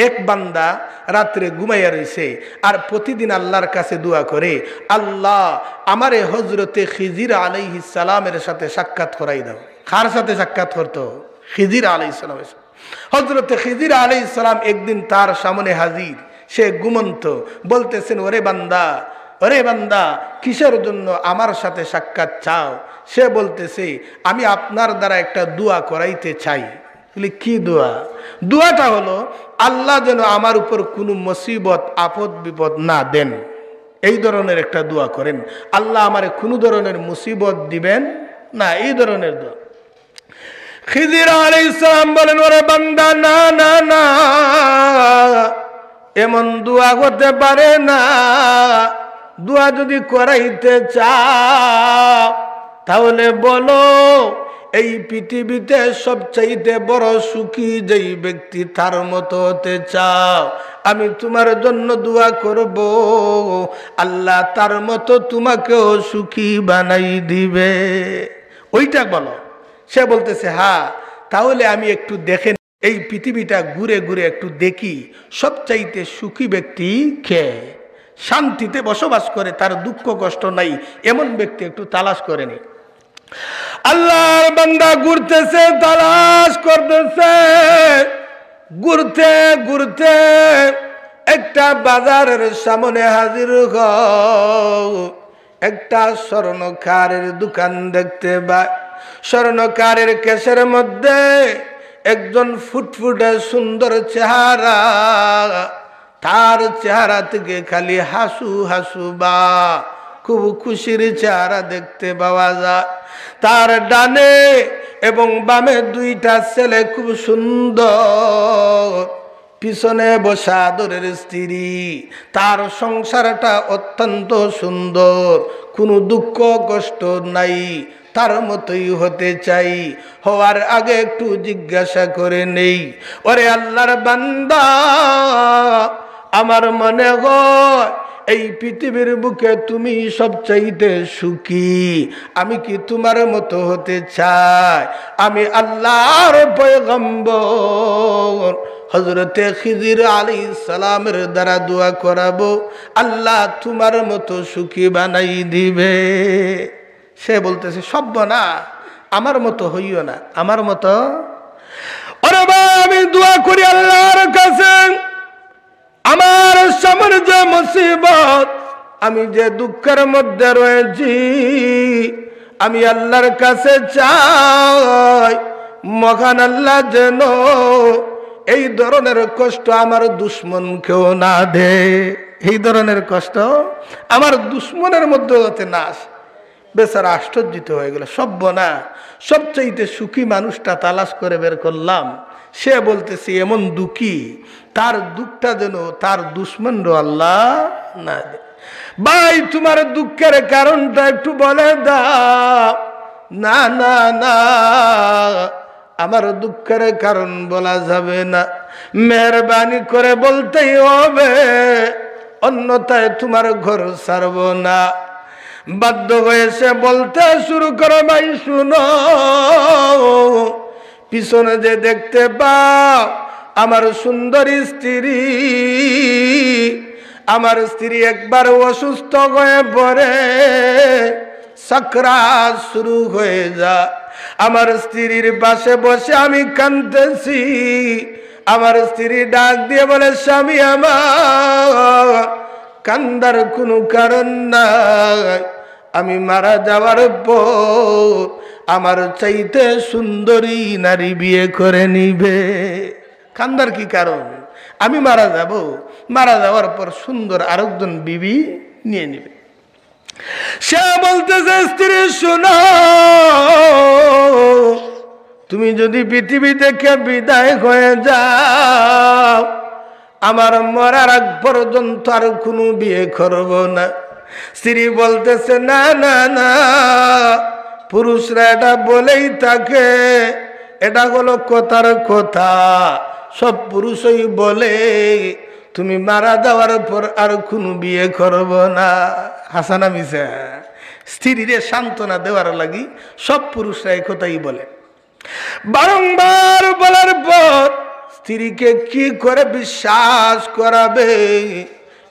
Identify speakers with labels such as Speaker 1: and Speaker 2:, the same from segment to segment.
Speaker 1: এক বান্দা রাত্রে ঘুমাইয়া রইছে আর প্রতিদিন আল্লাহর কাছে দোয়া করে, আল্লাহ আমারে হযরতে খিজির আলাইহিস সালামের সাথে সাক্ষাৎ করাই দাও। কার সাথে সাক্ষাৎ করতো? খিজির আলাইহিস সালামের সাথে। হযরতে খিজির আলাইহিস সালাম একদিন তার সামনে হাজির, সে ঘুমন্ত, বলতেছেন, ওরে বান্দা কিসের জন্য আমার সাথে সাক্ষাৎ চাও? সে বলতেছে, আমি আপনার দ্বারা একটা দোয়া করাইতে চাই। বলি, কি দোয়া? দোয়াটা হলো, আল্লাহ যেন আমার উপর কোনো মুসিবত আপদ বিপদ না দেন, এই ধরনের একটা দোয়া করেন। আল্লাহ আমারে কোনো ধরনের মুসিবত দিবেন না, এই ধরনের দোয়া। খিজির আলাইহিস সালাম বলেন, ওরে বান্দা, না না না, এমন দোয়া হতে পারে না। দোয়া যদি করাইতে চাও তাহলে বলো, এই পৃথিবীতে সবচাইতে বড় সুখী যেই ব্যক্তি, তার মতো হতে চাও, আমি তোমার জন্য দোয়া করব, আল্লাহ তার মতো তোমাকেও সুখী বানাই দিবে। ওইটা বলো। সে বলতেছে, হ্যাঁ, তাহলে আমি একটু দেখেন, এই পৃথিবীটা ঘুরে ঘুরে একটু দেখি, সবচাইতে সুখী ব্যক্তি কে, শান্তিতে বসবাস করে, তার দুঃখ কষ্ট নাই, এমন ব্যক্তি একটু তালাশ করে নি। আল্লাহর বান্দা ঘুরতেছে, তালাশ করতেছে, ঘুরতে ঘুরতে একটা বাজারের সামনে হাজির হয়। একটা স্বর্ণকারের দোকান দেখতে পায়। স্বর্ণকারের কেসের মধ্যে একজন ফুটফুটে সুন্দর চেহারা, তার চেহারা থেকে খালি হাসু হাসু বা খুব খুশির চেহারা দেখতে পাওয়া যায়। তার ডানে এবং বামে দুইটা ছেলে খুব সুন্দর, পিছনে বসা আদরের স্ত্রী। তার সংসারটা অত্যন্ত সুন্দর, কোনো দুঃখ কষ্ট নাই, তার মতোই হতে চাই। হওয়ার আগে একটু জিজ্ঞাসা করে নেই, ওরে আল্লাহর বান্দা, আমার মনে হয় এই পৃথিবীর বুকে তুমি সবচাইতে সুখী, আমি কি তোমার মতো হতে চাই? আমি আল্লাহর পয়গম্বর হযরতে খিজির আলাইহিস সালামের দ্বারা দোয়া করাবো, আল্লাহ তোমার মতো সুখী বানাই দিবে। সে বলতেছে, সব্য না, আমার মতো হইও না, আমার মতো। ওরে ভাই, আমি দোয়া করি আল্লাহর কাছে, আমার সামনে যে মুসিবত, আমি যে দুঃখের মধ্যে রয়েছি, আমি আল্লাহর কাছে চাই, মহান আল্লাহ যেন এই ধরনের কষ্ট আমার দুশ্মনকেও না দে। এই ধরনের কষ্ট আমার দুশ্মনের মধ্যে হতে না আসে। বেচারা আশ্চর্যিত হয়ে গেল, সব্য না, সবচাইতে সুখী মানুষটা তালাশ করে বের করলাম। সে বলতেছে, এমন দুঃখী, তার দুঃখটা যেন তার দুশ্মনরা আল্লাহ না দে। ভাই, তোমার দুঃখের কারণটা একটু বলে দাও। না না না, আমার দুঃখের কারণ বলা যাবে না, মেহরবানি করে বলতেই হবে, অন্যথায় তোমার ঘর ছাড়ব না। বাধ্য হয়েছে বলতে শুরু করে, ভাই শুনো, পিছনে যে দেখতে পাও আমার সুন্দরী স্ত্রী, আমার স্ত্রী একবার অসুস্থ হয়ে পড়ে, সাকরাত শুরু হয়ে যায়। আমার স্ত্রীর পাশে বসে আমি কাঁদতেছি। আমার স্ত্রী ডাক দিয়ে বলে, স্বামী আমার, কান্দার কোনো কারণ নাই, আমি মারা যাওয়ার পর আমার চাইতে সুন্দরী নারী বিয়ে করে নিবে। কান্দার কি কারণ? আমি মারা যাব, মারা যাওয়ার পর সুন্দর আরেকজন বিবি নিয়ে নিবে। সে বলতেছে, স্ত্রী শোনো, তুমি যদি পৃথিবী থেকে বিদায় হয়ে যাও, আমার মরার আগ পর্যন্ত আর কোনো বিয়ে করব না। স্ত্রী বলতেছে, না না না, পুরুষরা এটা বলেই থাকে, এটা হলো কথার কথা, সব পুরুষই বলে তুমি মারা যাওয়ার পর আর কোনো বিয়ে করব না। হাসানা মিসা? স্ত্রীরে সান্ত্বনা দেওয়ার লাগি সব পুরুষরা এই কথাই বলে। বারংবার বলার পর স্ত্রীকে কি করে বিশ্বাস করাবে।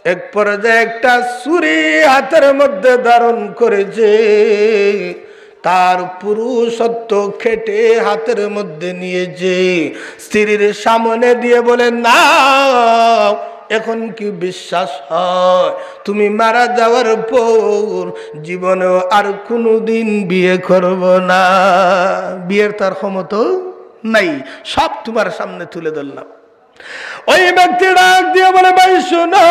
Speaker 1: এক পর্যায়ে একটা ছুরি হাতের মধ্যে ধারণ করেছে, তার পুরুষত্ব খেটে হাতের মধ্যে নিয়েছে, স্ত্রীর সামনে দিয়ে বলে না, এখন কি বিশ্বাস হয় তুমি মারা যাওয়ার পর জীবনেও আর কোনোদিন বিয়ে করব না? বিয়ের তার ক্ষমতা নাই, সব তোমার সামনে তুলে ধরলাম। ওই ব্যক্তি ডাক দিয়ে বলে, ভাই শোনো,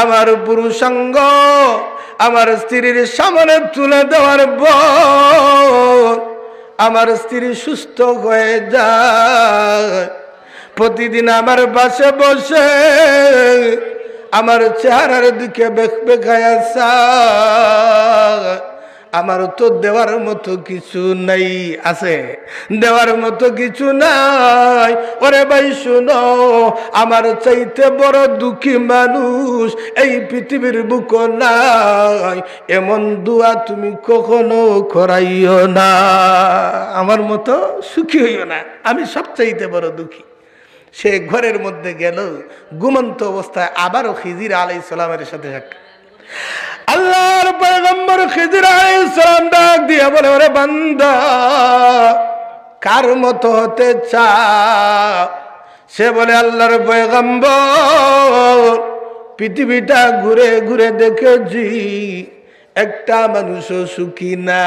Speaker 1: আমার পুরুষাঙ্গ আমার স্ত্রীর সামনে তুলে দেওয়ার পর আমার স্ত্রী সুস্থ হয়ে যায়। প্রতিদিন আমার পাশে বসে আমার চেহারার দিকে বেখায়া চায়। আমার তো দেওয়ার মতো কিছু নাই, আছে দেওয়ার মতো কিছু নাই। ওরে ভাই শুনো, আমার চাইতে বড় দুঃখী মানুষ এই পৃথিবীর বুক নাই, এমন দোয়া তুমি কখনো করাইও না, আমার মতো সুখী হইও না, আমি সবচাইতে বড় দুঃখী। সে ঘরের মধ্যে গেল, ঘুমন্ত অবস্থায় আবারও খিজির আলাইহিস সালামের সাথে সাক্ষাৎ। আল্লাহর পয়গম্বর খিজির আলাইহিস সালাম ডাক দিয়ে বলে, ওরে বান্দা, কার মতো হতে চাও? সে বলে, আল্লাহর পয়গম্বর, পৃথিবীটা ঘুরে ঘুরে দেখেছি, একটা মানুষও সুখী না,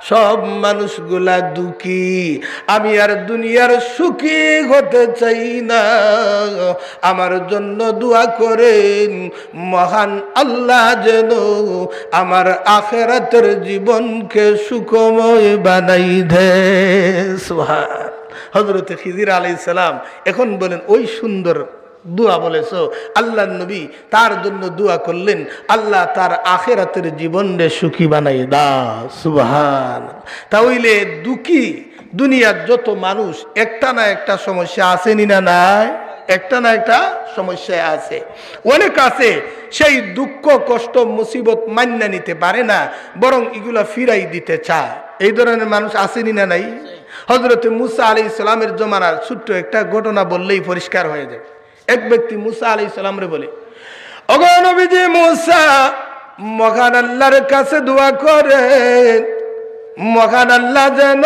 Speaker 1: সব মানুষগুলা দুঃখী। আমি আর দুনিয়ার সুখী হতে চাই না, আমার জন্য দোয়া করেন মহান আল্লাহ যেন আমার আখিরাতের জীবনকে সুখময় বানাই দেয়। সুবহান। হযরত খিজির আলাইহিস সালাম এখন বলেন, ওই সুন্দর দোয়া বলেছো, আল্লাহ নবী তার জন্য দোয়া করলেন, আল্লাহ তার আখিরাতের জীবনে সুখী বানাই দাও। সুবহান। তাহলে দুঃখী দুনিয়ার যত মানুষ একটা না একটা সমস্যা আছে না নাই? একটা না একটা সমস্যা আছে, অনেক আছে। সেই দুঃখ কষ্ট মুসিবত মান্না নিতে পারে না, বরং এগুলা ফিরাই দিতে চায়। এই ধরনের মানুষ আছে না নাই? হযরত মুসা আলাইহিস সালামের জমানার ছোট্ট একটা ঘটনা বললেই পরিষ্কার হয়ে যায়। এক ব্যক্তি মুসা আলাইহিস সালামরে বলে, ওগো নবীজি মুসা, মহান আল্লাহর কাছে দোয়া করেন, মহান আল্লাহ যেন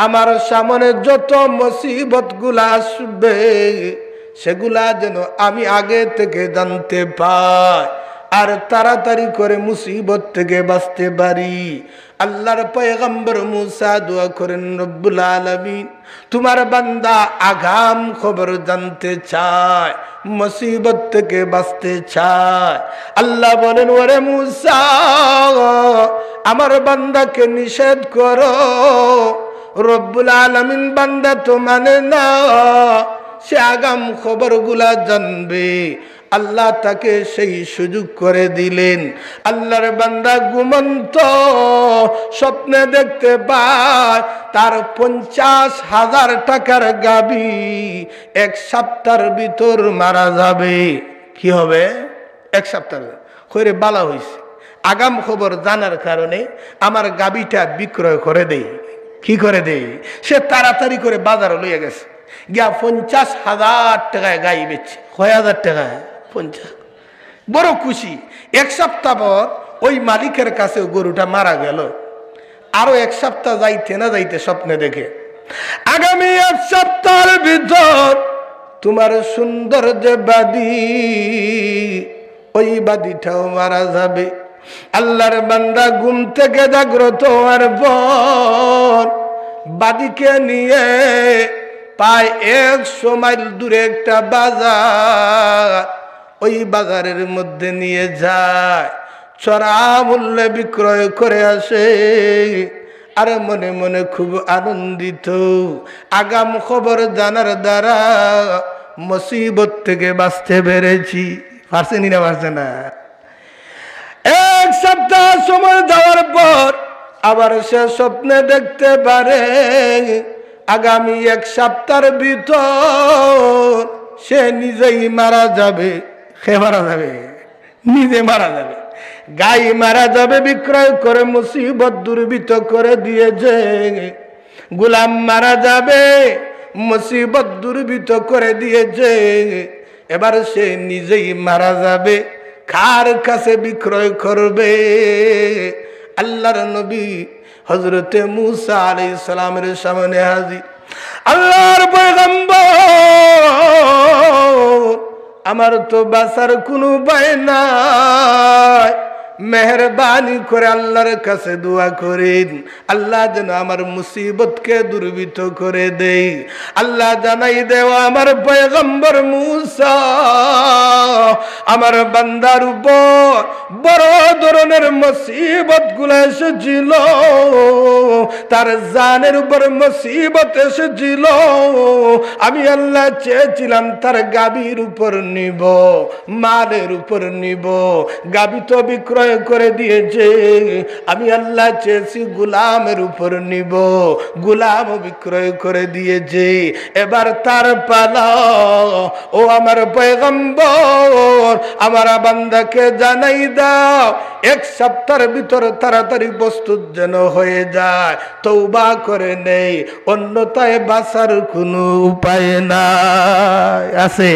Speaker 1: আমার সামনে যত মুসিবত গুলা আসবে সেগুলা যেন আমি আগে থেকে জানতে পাই, আর তাড়াতাড়ি করে মুসিবত থেকে বাঁচতে পারি। আল্লাহর পয়গম্বর মুসা দোয়া করেন, রব্বুল আলামিন, তোমার বান্দা আগাম খবর জানতে চায়, মুসিবত থেকে বাঁচতে চায়। আল্লাহ বলেন, ওরে মুসা, আমার বান্দাকে নিষেধ করো। রব্বুল আলামিন বান্দা তো মানে না, সে আগাম খবরগুলা জানবে। আল্লাহ তাকে সেই সুযোগ করে দিলেন। আল্লাহর বান্দা ঘুমন্ত স্বপ্নে দেখতে পায় তার 50,000 টাকার গাবি এক সপ্তাহের ভিতর মারা যাবে। কি হবে? এক সপ্তাহ করে বালা হয়েছে। আগাম খবর জানার কারণে আমার গাবিটা বিক্রয় করে দেই। কি করে দেই? সে তাড়াতাড়ি করে বাজারে লইয়া গেছে, গিয়া 50,000 টাকায় গাই বেচছে। কয় হাজার টাকায়? 50। বড় খুশি। এক সপ্তাহ পর ওই মালিকের কাছে গরুটা মারা গেল। আরো এক সপ্তাহ যাইতে না যাইতে স্বপ্নে দেখে, আগামী এক সপ্তাহের ভিতর তোমার সুন্দর যে বাদী, ওই বাদীটাও মারা যাবে। আল্লাহর বান্দা ঘুম থেকে জাগ্রত হওয়ার পর বাদীকে নিয়ে প্রায় 100 মাইল দূরে একটা বাজার, ওই বাজারের মধ্যে নিয়ে যায়, চড়া মূল্যে বিক্রয় করে আসে। আর মনে মনে খুব আনন্দিত, আগাম খবর জানার দ্বারা মুসিবত থেকে বাঁচতে পেরেছি। পারছেনি না? পারছে না? এক সপ্তাহ সময় যাওয়ার পর আবার সে স্বপ্নে দেখতে পারে আগামী এক সপ্তাহের ভিতর সে নিজেই মারা যাবে। সে মারা যাবে, নিজে মারা যাবে, গাই মারা যাবে। বিক্রয় করে মুসিবত দুর্বৃত্ত করে দিয়েছে। গোলাম মারা যাবে, মুসিবত দুর্বৃত্ত করে দিয়েছে, এবার সে নিজেই মারা যাবে, কার কাছে বিক্রয় করবে? আল্লাহর নবী হযরতে মূসা আলাইহিস সালামের সামনে হাজির। আল্লাহর পয়গম্বর, আমার তো বাঁচার কোনো উপায় নাই, মেহরবানি করে আল্লাহর কাছে দোয়া করেন, আল্লাহ যেন আমার মুসিবতকে দূরীভূত করে দেই। আল্লাহ জানাই দেও আমার পয়গম্বর মূসা, আমার বান্দার উপর বড় ধরনের মুসিবত গুলো এসেছিল, তার জানের উপর মুসিবত এসেছিল, আমি আল্লাহ চেয়েছিলাম তার গাভীর উপর নিব, মালের উপর নিব, গাভী তো বিক্রয় করে দিয়েছে, আমি আল্লাহ চেয়েছি গোলামের উপর নিব, গোলাম বিক্রয় করে দিয়েছে, এবার তার পালা। ও আমার পয়গম্বর, আমার বান্দাকে জানাই দাও, এক সপ্তাহের ভিতর তাড়াতাড়ি প্রস্তুত যেন হয়ে যায়, তওবা করে নেই, অন্যথায় বাঁচার কোনো উপায় নাই। আছে,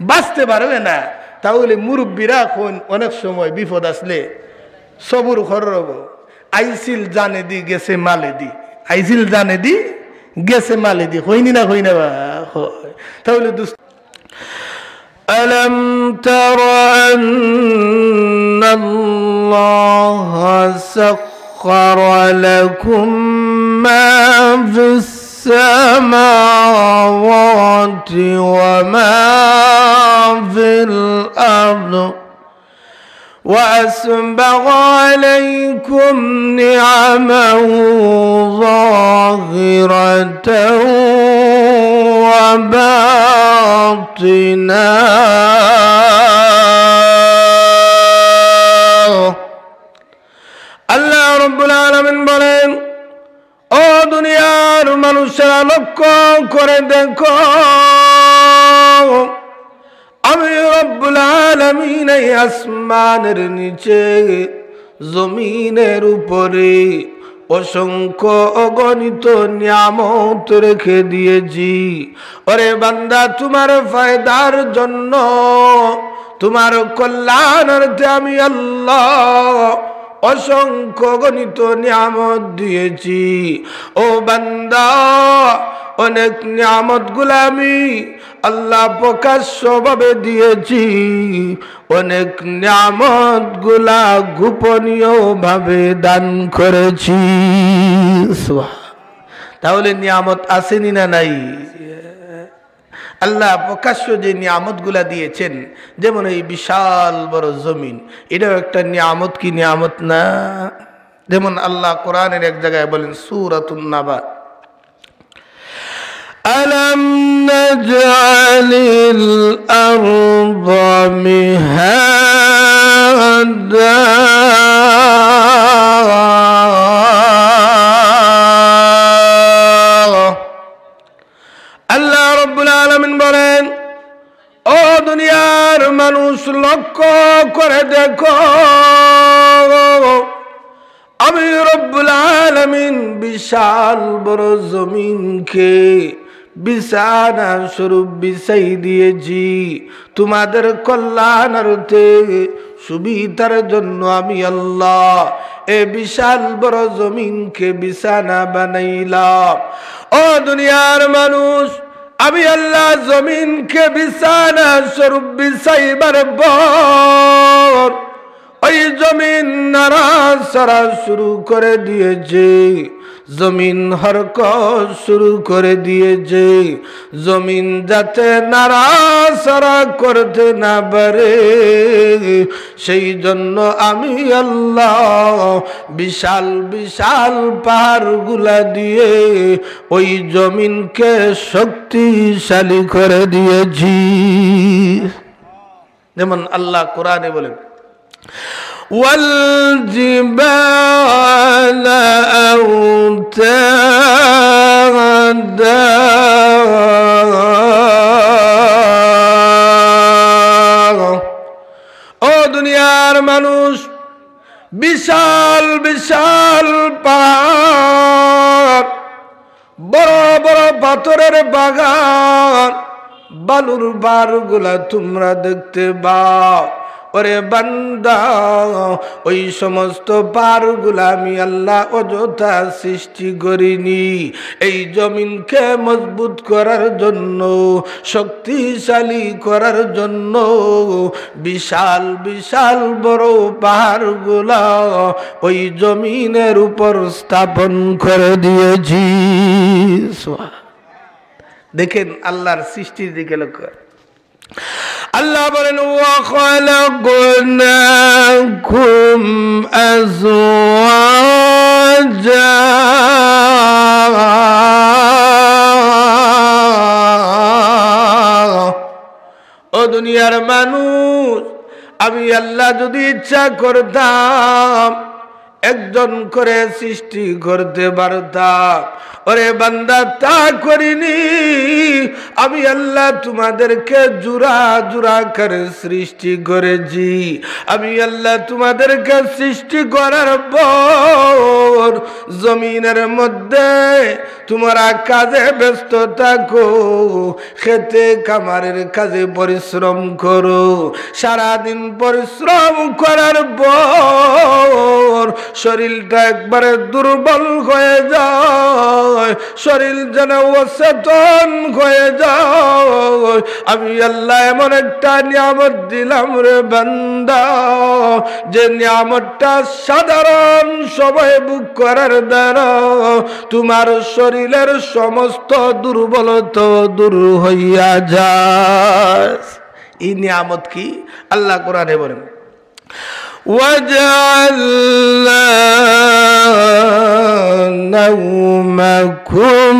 Speaker 1: বাঁচতে পারবে না। তাহলে মুরব্বীরা এখন অনেক সময় বিপদ আসলে সবুর করব, আইসিল জানে দি গেছে মালে দি, আইসিল জানে দি গেছে মালে দি, হইনি না হই না বা তাহলে ألم تر أن الله سخر لكم ما في السماوات وما في الأرض وأسبغ عليكم نعمه ظاهرة وباطنة আল্লাহ রাব্বুল আলামিন বলেন, ও দুনিয়ার মানুষেরা লক্ষ্য করে দেখো, আমি রব্বুল আলামিন এই আসমানের নিচে জমিনের উপরে অসংখ্য অগণিত নিয়ামত রেখে দিয়েছি। ওরে বান্দা, তোমার ফায়দার জন্য, তোমার কল্যাণার্থে আমি আল্লাহ অসংখ্য গণিত নিয়ামত দিয়েছি। ও বান্দা, অনেক নিয়ামত গুলা আমি আল্লাহ প্রকাশ্যভাবে দিয়েছি, অনেক নিয়ামত গুলা গোপনীয় ভাবে দান করেছি। তাহলে নিয়ামত আসেনি না নাই? আল্লাহ প্রকাশ্য যে নিয়ামত গুলা দিয়েছেন, যেমন এই বিশাল বড় জমিন, এটাও একটা নিয়ামত, কি নিয়ামত না? যেমন আল্লাহ কোরআনের এক জায়গায় বলেন, সূরাতুন নাবা, ألم نجعل الأرض مهادا আল্লাহ রাব্বুল আলামিন বলেন, ও দুনিয়ার মানুষ লক্ষ্য করে দেখো, আমি রব্বুল আলামিন বিশাল বড় জমিনকে বিছানা স্বরূপ বিছাই দিয়েছি তোমাদের কল্যাণার্থে, সুবিধার জন্য আমি আল্লাহ এ বিশাল বড় জমিনকে বিছানা বানাইলাম। ও দুনিয়ার মানুষ, আমি আল্লাহ জমিনকে বিছানা স্বরূপ বিছাইবার পর ওই জমিন নাড়াচাড়া শুরু করে দিয়েছে, জমিন হরকত শুরু করে দিয়েছে, জমিন যাতে নাড়াচাড়া করতে না পারে সেই জন্য আমি আল্লাহ বিশাল বিশাল পাহাড়গুলা দিয়ে ওই জমিনকে শক্তিশালী করে দিয়েছি। যেমন আল্লাহ কোরআনে বলেন, والجبال أوتادا ও দুনিয়ার মানুষ, বিশাল বিশাল পাহাড় পাথরের বাগান, বালুর বারগুলা তোমরা দেখতে পাও। ওরে বান্দা, ওই সমস্ত পারগুলা আমি আল্লাহ অযথা সৃষ্টি করিনি। এই জমিনকে মজবুত করার জন্য, শক্তিশালী করার জন্য বিশাল বিশাল বড় পাহাড়গুলা ওই জমিনের উপর স্থাপন করে দিয়েছি। দেখেন আল্লাহর সৃষ্টির দিকে লক্ষ্য। আল্লাহ বলেন ওয়া খালাকনাকুম আজওয়াজা, ও দুনিয়ার মানুষ, আমি আল্লাহ যদি ইচ্ছা করতাম একজন করে সৃষ্টি করতে পারতাম। ওরে বান্দা, তা করিনি। আমি আল্লাহ তোমাদেরকে জোড়া জোড়া করে সৃষ্টি করেছি। আমি আল্লাহ তোমাদেরকে সৃষ্টি করার পর জমিনের মধ্যে তোমরা কাজে ব্যস্ত থাকো, খেতে খামারের কাজে পরিশ্রম করো। সারাদিন পরিশ্রম করার পর শরীরটা একবারে দুর্বল হয়ে যায়, শরীর যেন অচেতন হয়ে যায়। আমি আল্লাহ এমন একটা নিয়ামত দিলাম রে বান্দা, যে নিয়ামতটা সাধারণ সময় বুক করার দ্বারা তোমার শরীরের সমস্ত দুর্বলতা দূর হইয়া যায়। এই নিয়ামত কি? আল্লাহ কোরআনে বলেন وَجَعَلْنَا نَوْمَكُمْ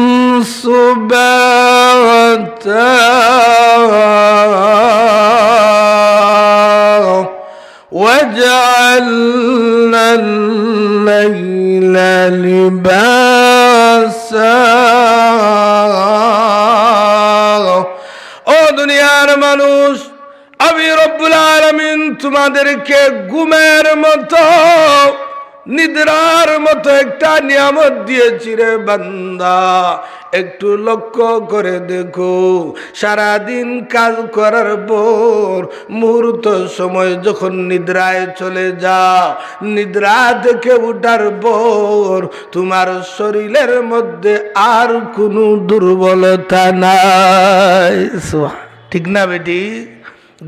Speaker 1: سُبَاتًا وَجَعَلْنَا اللَّيْلَ لِبَاسًا। ও দুনিয়ার মানুষ, আমি রব্বুল আলামিন তোমাদেরকে ঘুমের মতো, নিদ্রার মতো একটা নিয়ামত দিয়েছি রে বান্দা। একটু লক্ষ্য করে দেখো, সারাদিন কাজ করার পর মুহূর্ত সময় যখন নিদ্রায় চলে যাও, নিদ্রা থেকে উঠার পর তোমার শরীরের মধ্যে আর কোনো দুর্বলতা নাই। ঠিক না বেটি?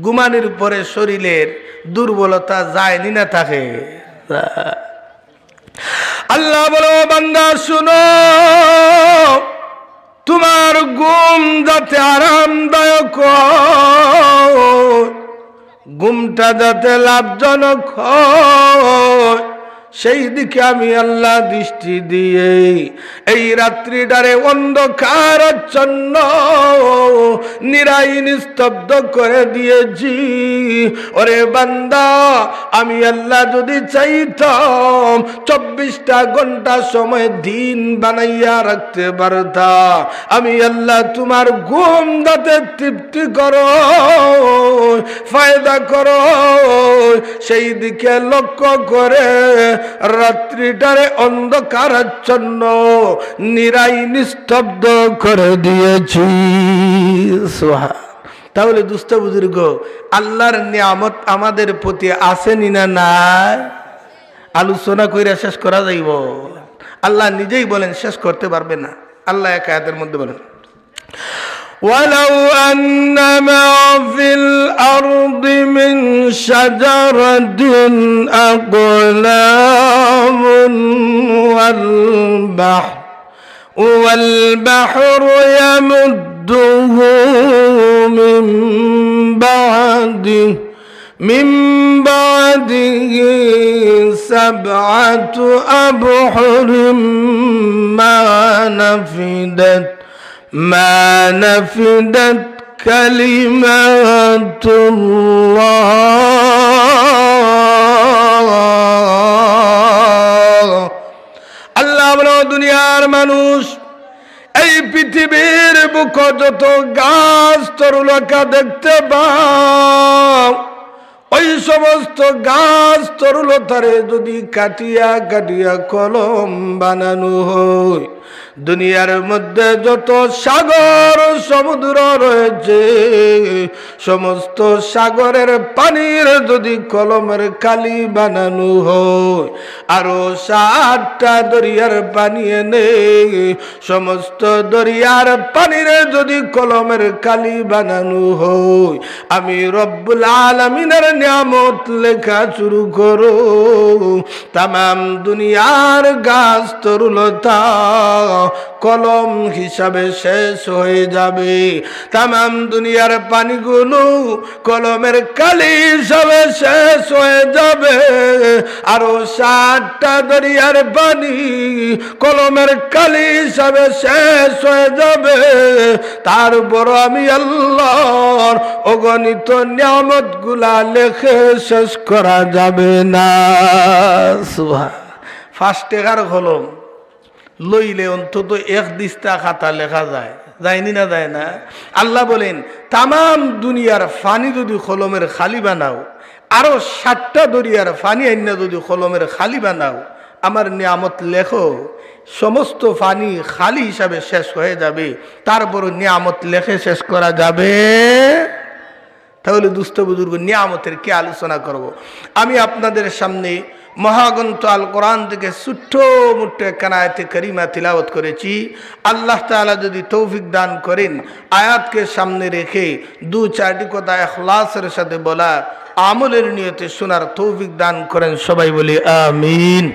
Speaker 1: ঘুমানোর পরে শরীরের দুর্বলতা যায়নি না থাকে? আল্লাহ বলো বান্দা শুনো, তোমার ঘুম যাতে আরামদায়ক হয়, ঘুমটা যাতে লাভজনক হয়, সেই দিকে আমি আল্লাহ দৃষ্টি দিয়ে এই রাত্রিটারে অন্ধকারাচ্ছন্ন নিরাই নিস্তব্ধ করে দিয়েছি। ওরে বান্দা, আমি আল্লাহ যদি চাইতাম 24টা ঘন্টা সময় দিন বানাইয়া রাখতে পারতাম। আমি আল্লাহ তোমার ঘুম যাতে তৃপ্তি করো, ফায়দা করো, সেই দিকে লক্ষ্য করে রাত্রিটারে অন্ধকারাচ্ছন্ন নিরাই নিস্তব্ধ করে দিয়েছি। তাহলে দুস্থ বুজুর্গ, আল্লাহর নিয়ামত আমাদের প্রতি আসেনি না নাই? আলোচনা কইরা শেষ করা যাইব? আল্লাহ নিজেই বলেন শেষ করতে পারবে না। আল্লাহ এক আয়াতের মধ্যে বলেন وَلَوْ أَنَّ مَا فِي الْأَرْضِ مِنْ شَجَرَةٍ أَقْلَامٌ وَالْبَحْرُ يَمُدُّهُ مِنْ بَعْدِهِ 7 أبحر ما نفدت كلمات الله। আল্লাহ বলো দুনিয়ার মানুষ, এই পৃথিবীর বুক যত গাছ তরুলতা দেখতে পাও, ওই সমস্ত গাছ তরুলতারে যদি কাটিয়া কাটিয়া কলম বানানো হয়, দুনিয়ার মধ্যে যত সাগর সমুদ্র রয়েছে সমস্ত সাগরের পানির যদি কলমের কালি বানানো হয় আরো 7টা দরিয়ার পানি এনে সমস্ত দরিয়ার পানির যদি কলমের কালি বানানো হয় আমি রব্বুল আলামিনের নিয়ামত লেখা শুরু করো তামাম দুনিয়ার গাছ তরুলতা কলম হিসাবে শেষ হয়ে যাবে তামাম দুনিয়ার পানিগুলো কলমের কালি হিসাবে শেষ হয়ে যাবে আরো 7টা দরিয়ার পানি কলমের কালি হিসাবে শেষ হয়ে যাবে তারপর আমি আল্লাহর অগণিত নিয়ামতগুলা লেখে শেষ করা যাবে না সুবহান 5 টাকার কলম লইলে অন্তত 1 দিস্তা খাতা লেখা যায় যায়নি না যায় না আল্লাহ বলেন তামাম দুনিয়ার পানি যদি কলমের খালি বানাও আরো 7টা দরিয়ার পানি আইনা যদি কলমের খালি বানাও আমার নিয়ামত লেখো সমস্ত পানি খালি হিসাবে শেষ হয়ে যাবে তারপর নিয়ামত লেখে শেষ করা যাবে তাহলে দুস্থ বুজুর্গ নিয়ামতের কি আলোচনা করব আমি আপনাদের সামনে মহাগ্রন্থ আল কোরআন থেকে ছোট্ট মুট্টে কানায়াতে করিমা তিলাওয়াত করেছি আল্লাহ তাআলা যদি তৌফিক দান করেন আয়াতকে সামনে রেখে 2-4টি কথা ইখলাসের সাথে বলা আমলের নিয়তে শোনার তৌফিক দান করেন সবাই বলি আমিন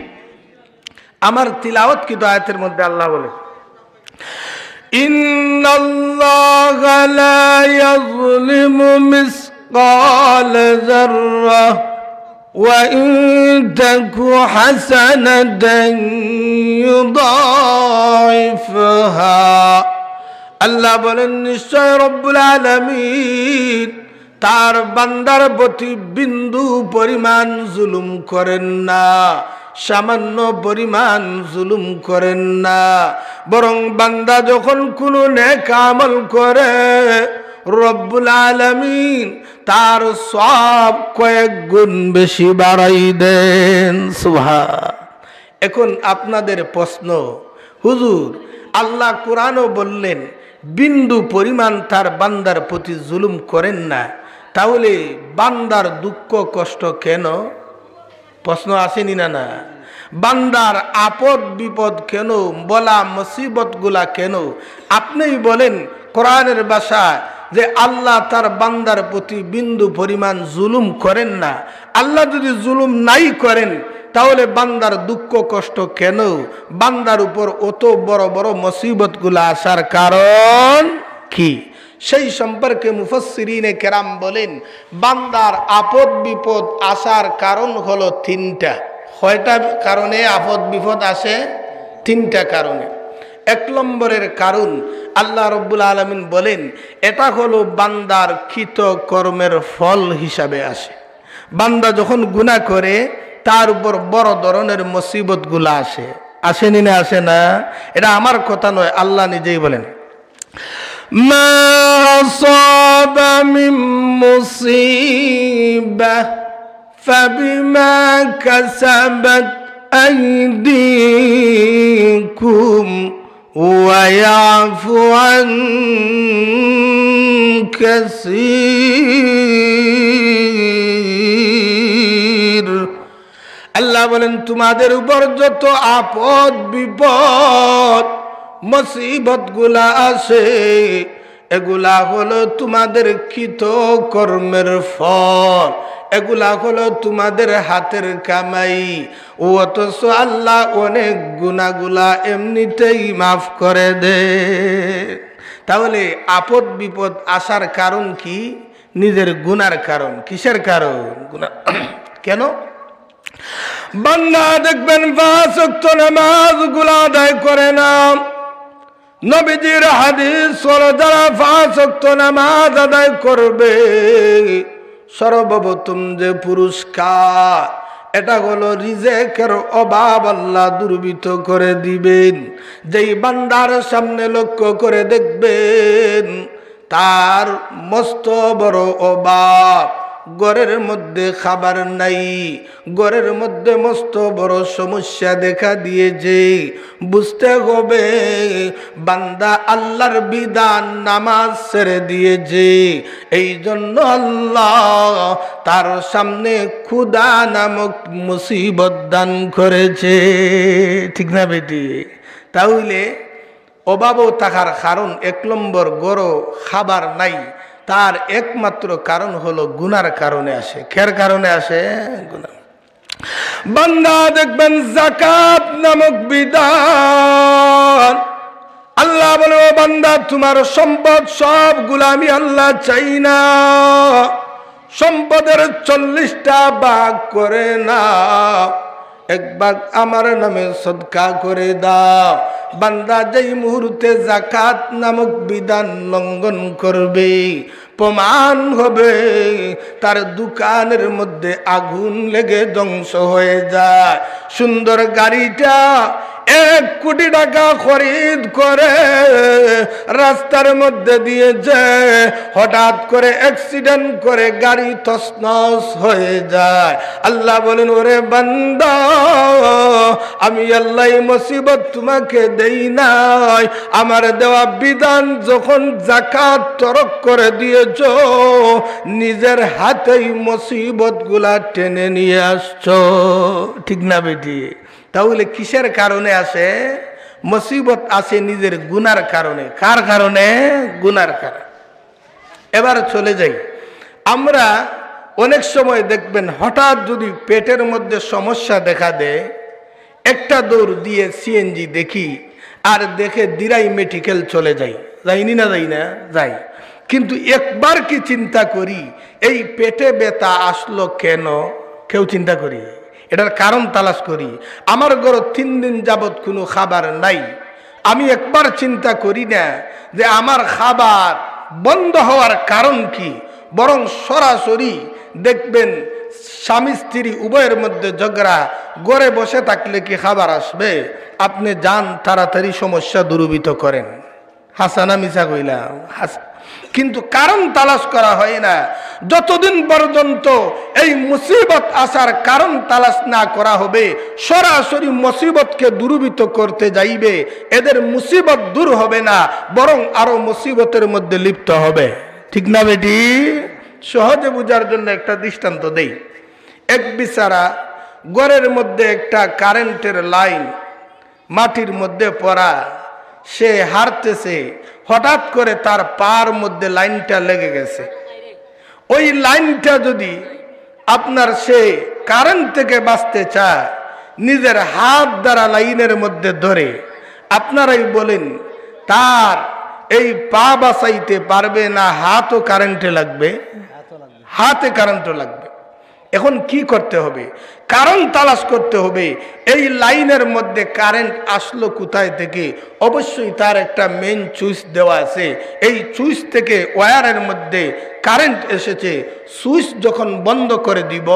Speaker 1: আমার তিলাওয়াত কি আয়াতের মধ্যে আল্লাহ বলে ইন্নাল্লাহা লা ইয়াযলিমু মিসকাল যাররা وَإِن تَكُ حَسَنَةً يُضَاعِفْهَا আল্লাহ বলেন নিশ্চয় রব্বুল আলামিন তার বান্দার প্রতি বিন্দু পরিমাণ জুলুম করেন না সামান্য পরিমাণ জুলুম করেন না বরং বান্দা যখন কোনো নেক আমল করে রব্বুল আলামিন তার সওয়াব কয়েক গুণ বেশি বাড়াই দেন সুবহান এখন আপনাদের প্রশ্ন হুজুর আল্লাহ কোরআনও বললেন বিন্দু পরিমাণ তার বান্দার প্রতি জুলুম করেন না তাহলে বান্দার দুঃখ কষ্ট কেন প্রশ্ন আসেনি না না বান্দার আপদ বিপদ কেন বলা মুসিবতগুলা কেন আপনিই বলেন কোরআনের ভাষা যে আল্লাহ তার বান্দার প্রতি বিন্দু পরিমাণ জুলুম করেন না আল্লাহ যদি জুলুম নাই করেন তাহলে বান্দার দুঃখ কষ্ট কেন বান্দার উপর অত বড় বড় মুসিবতগুলো আসার কারণ কি সেই সম্পর্কে মুফাসসিরিনে কেরাম বলেন বান্দার আপদ বিপদ আসার কারণ হলো 3টা কয়টা কারণে আপদ বিপদ আসে 3টা কারণে 1 নম্বরের কারণ আল্লাহ রব্বুল আলামিন বলেন এটা হলো বান্দার কৃত কর্মের ফল হিসাবে আসে বান্দা যখন গুনাহ করে তার উপর বড় ধরনের মুসিবতগুলো আসে আসেনি না আসে না এটা আমার কথা নয় আল্লাহ নিজেই বলেন মা আসাবা মিন মুসিবা ফাবিমা কাসাবাত আইদিকুম ويعفو عن كثير আল্লাহ বলেন তোমাদের উপর যত আপদ বিপদ মুসিবতগুলা আসে এগুলা হলো তোমাদের কৃত কর্মের ফল এগুলা হলো তোমাদের হাতের কামাই ও অথচ আল্লাহ অনেক গুনাহগুলা এমনিতেই মাফ করে দে তাহলে আপদ বিপদ আসার কারণ কি নিজের গুনার কারণ কিসের কারণ গুনাহ কেন বান্দা দেখবেন 5 ওয়াক্ত নামাজগুলো আদায় করে না নবীজির হাদিস হলো যারা 5 ওয়াক্ত নামাজ আদায় করবে সর্বপ্রথম যে পুরস্কার এটা হলো রিজেকের অভাব আল্লাহ দূরীভূত করে দিবেন যেই বান্দার সামনে লক্ষ্য করে দেখবেন তার মস্ত বড় অভাব ঘরের মধ্যে খাবার নাই, ঘরের মধ্যে মস্ত বড় সমস্যা দেখা দিয়েছে। বুঝতে হবে বান্দা আল্লাহর বিধান নামাজ ছেড়ে দিয়েছে, এই জন্য আল্লাহ তার সামনে ক্ষুধা নামক মুসিবত দান করেছে। ঠিক না বেটি? তাহলে অভাবও থাকার কারণ 1 নম্বর, গরো খাবার নাই, তার একমাত্র কারণ হলো গুনার কারণে আসে। কের কারণে আসে? গুনাহ। বান্দা দেখবেন যাকাত নামক বিধান, আল্লাহ বলে ও বান্দা তোমার সম্পদ সবগুলো আমি আল্লাহ চাই না, সম্পদের 40টা ভাগ করে না, 1 ভাগ আমার নামে সদকা করে দাও। বান্দা যেই মুহূর্তে যাকাত নামক বিধান লঙ্ঘন করবে, প্রমাণ হবে তার দোকানের মধ্যে আগুন লেগে ধ্বংস হয়ে যায়। সুন্দর গাড়িটা 1 কোটি টাকা খরিদ করে রাস্তার মধ্যে দিয়ে যায়, হঠাৎ করে অ্যাক্সিডেন্ট করে গাড়ি তছনছ হয়ে যায়। আল্লাহ বলেন ওরে বান্দা, আমি আল্লাহ মুসিবত তোমাকে দেই নাই, আমার দেওয়া বিধান যখন যাকাত তরক করে দিয়েছ, নিজের হাতেই মুসিবত গুলা টেনে নিয়ে আসছো। ঠিক না বেটি? তাহলে কিসের কারণে আসে মুসিবত? আসে নিজের গুনার কারণে। কার কারণে? গুনার কারণে। এবার চলে যাই, আমরা অনেক সময় দেখবেন হঠাৎ যদি পেটের মধ্যে সমস্যা দেখা দেয়, একটা দৌড় দিয়ে সিএনজি দেখি, আর দেখে দিরাই মেডিকেল চলে যাই। যাইনি না? যাই না? যাই। কিন্তু একবার কি চিন্তা করি এই পেটে ব্যথা আসলো কেন? কেউ চিন্তা করি? এটার কারণ তালাশ করি। আমার ঘরে 3 দিন যাবৎ কোনো খাবার নাই, আমি একবার চিন্তা করি না যে আমার খাবার বন্ধ হওয়ার কারণ কি, বরং সরাসরি দেখবেন স্বামী স্ত্রী উভয়ের মধ্যে ঝগড়া, ঘরে বসে থাকলে কি খাবার আসবে? আপনি যান তাড়াতাড়ি সমস্যা দূরীভূত করেন। হাসানা মিছা কইলাম? কিন্তু কারণ তালাশ করা হয় না। যতদিন পর্যন্ত এই মুসিবত আসার কারণ তালাশ না করা হবে, সরাসরি মুসিবতকে দূরীভূত করতে যাইবে, এদের মুসিবত দূর হবে না, বরং আরো মুসিবতের মধ্যে লিপ্ত হবে। ঠিক না বেটি? সহজে বোঝার জন্য একটা দৃষ্টান্ত দেই। এক বিচারা ঘরের মধ্যে একটা কারেন্টের লাইন মাটির মধ্যে পড়া, সে হারতেছে, হঠাৎ করে তার পার মধ্যে লাইনটা লেগে গেছে। ওই লাইনটা যদি আপনার সে কারেন্ট থেকে বাঁচতে চায়, নিজের হাত দ্বারা লাইনের মধ্যে ধরে, আপনারাই বলেন তার এই পা বাঁচাইতে পারবে না? হাতও কারেন্টে লাগবে, হাতে কারেন্টও লাগবে। এখন কি করতে হবে? কারণ তালাশ করতে হবে। এই লাইনের মধ্যে কারেন্ট আসলো কোথায় থেকে? অবশ্যই তার একটা মেইন সুইচ দেওয়া আছে, এই সুইচ থেকে ওয়্যারের মধ্যে কারেন্ট এসেছে। সুইচ যখন বন্ধ করে দিব,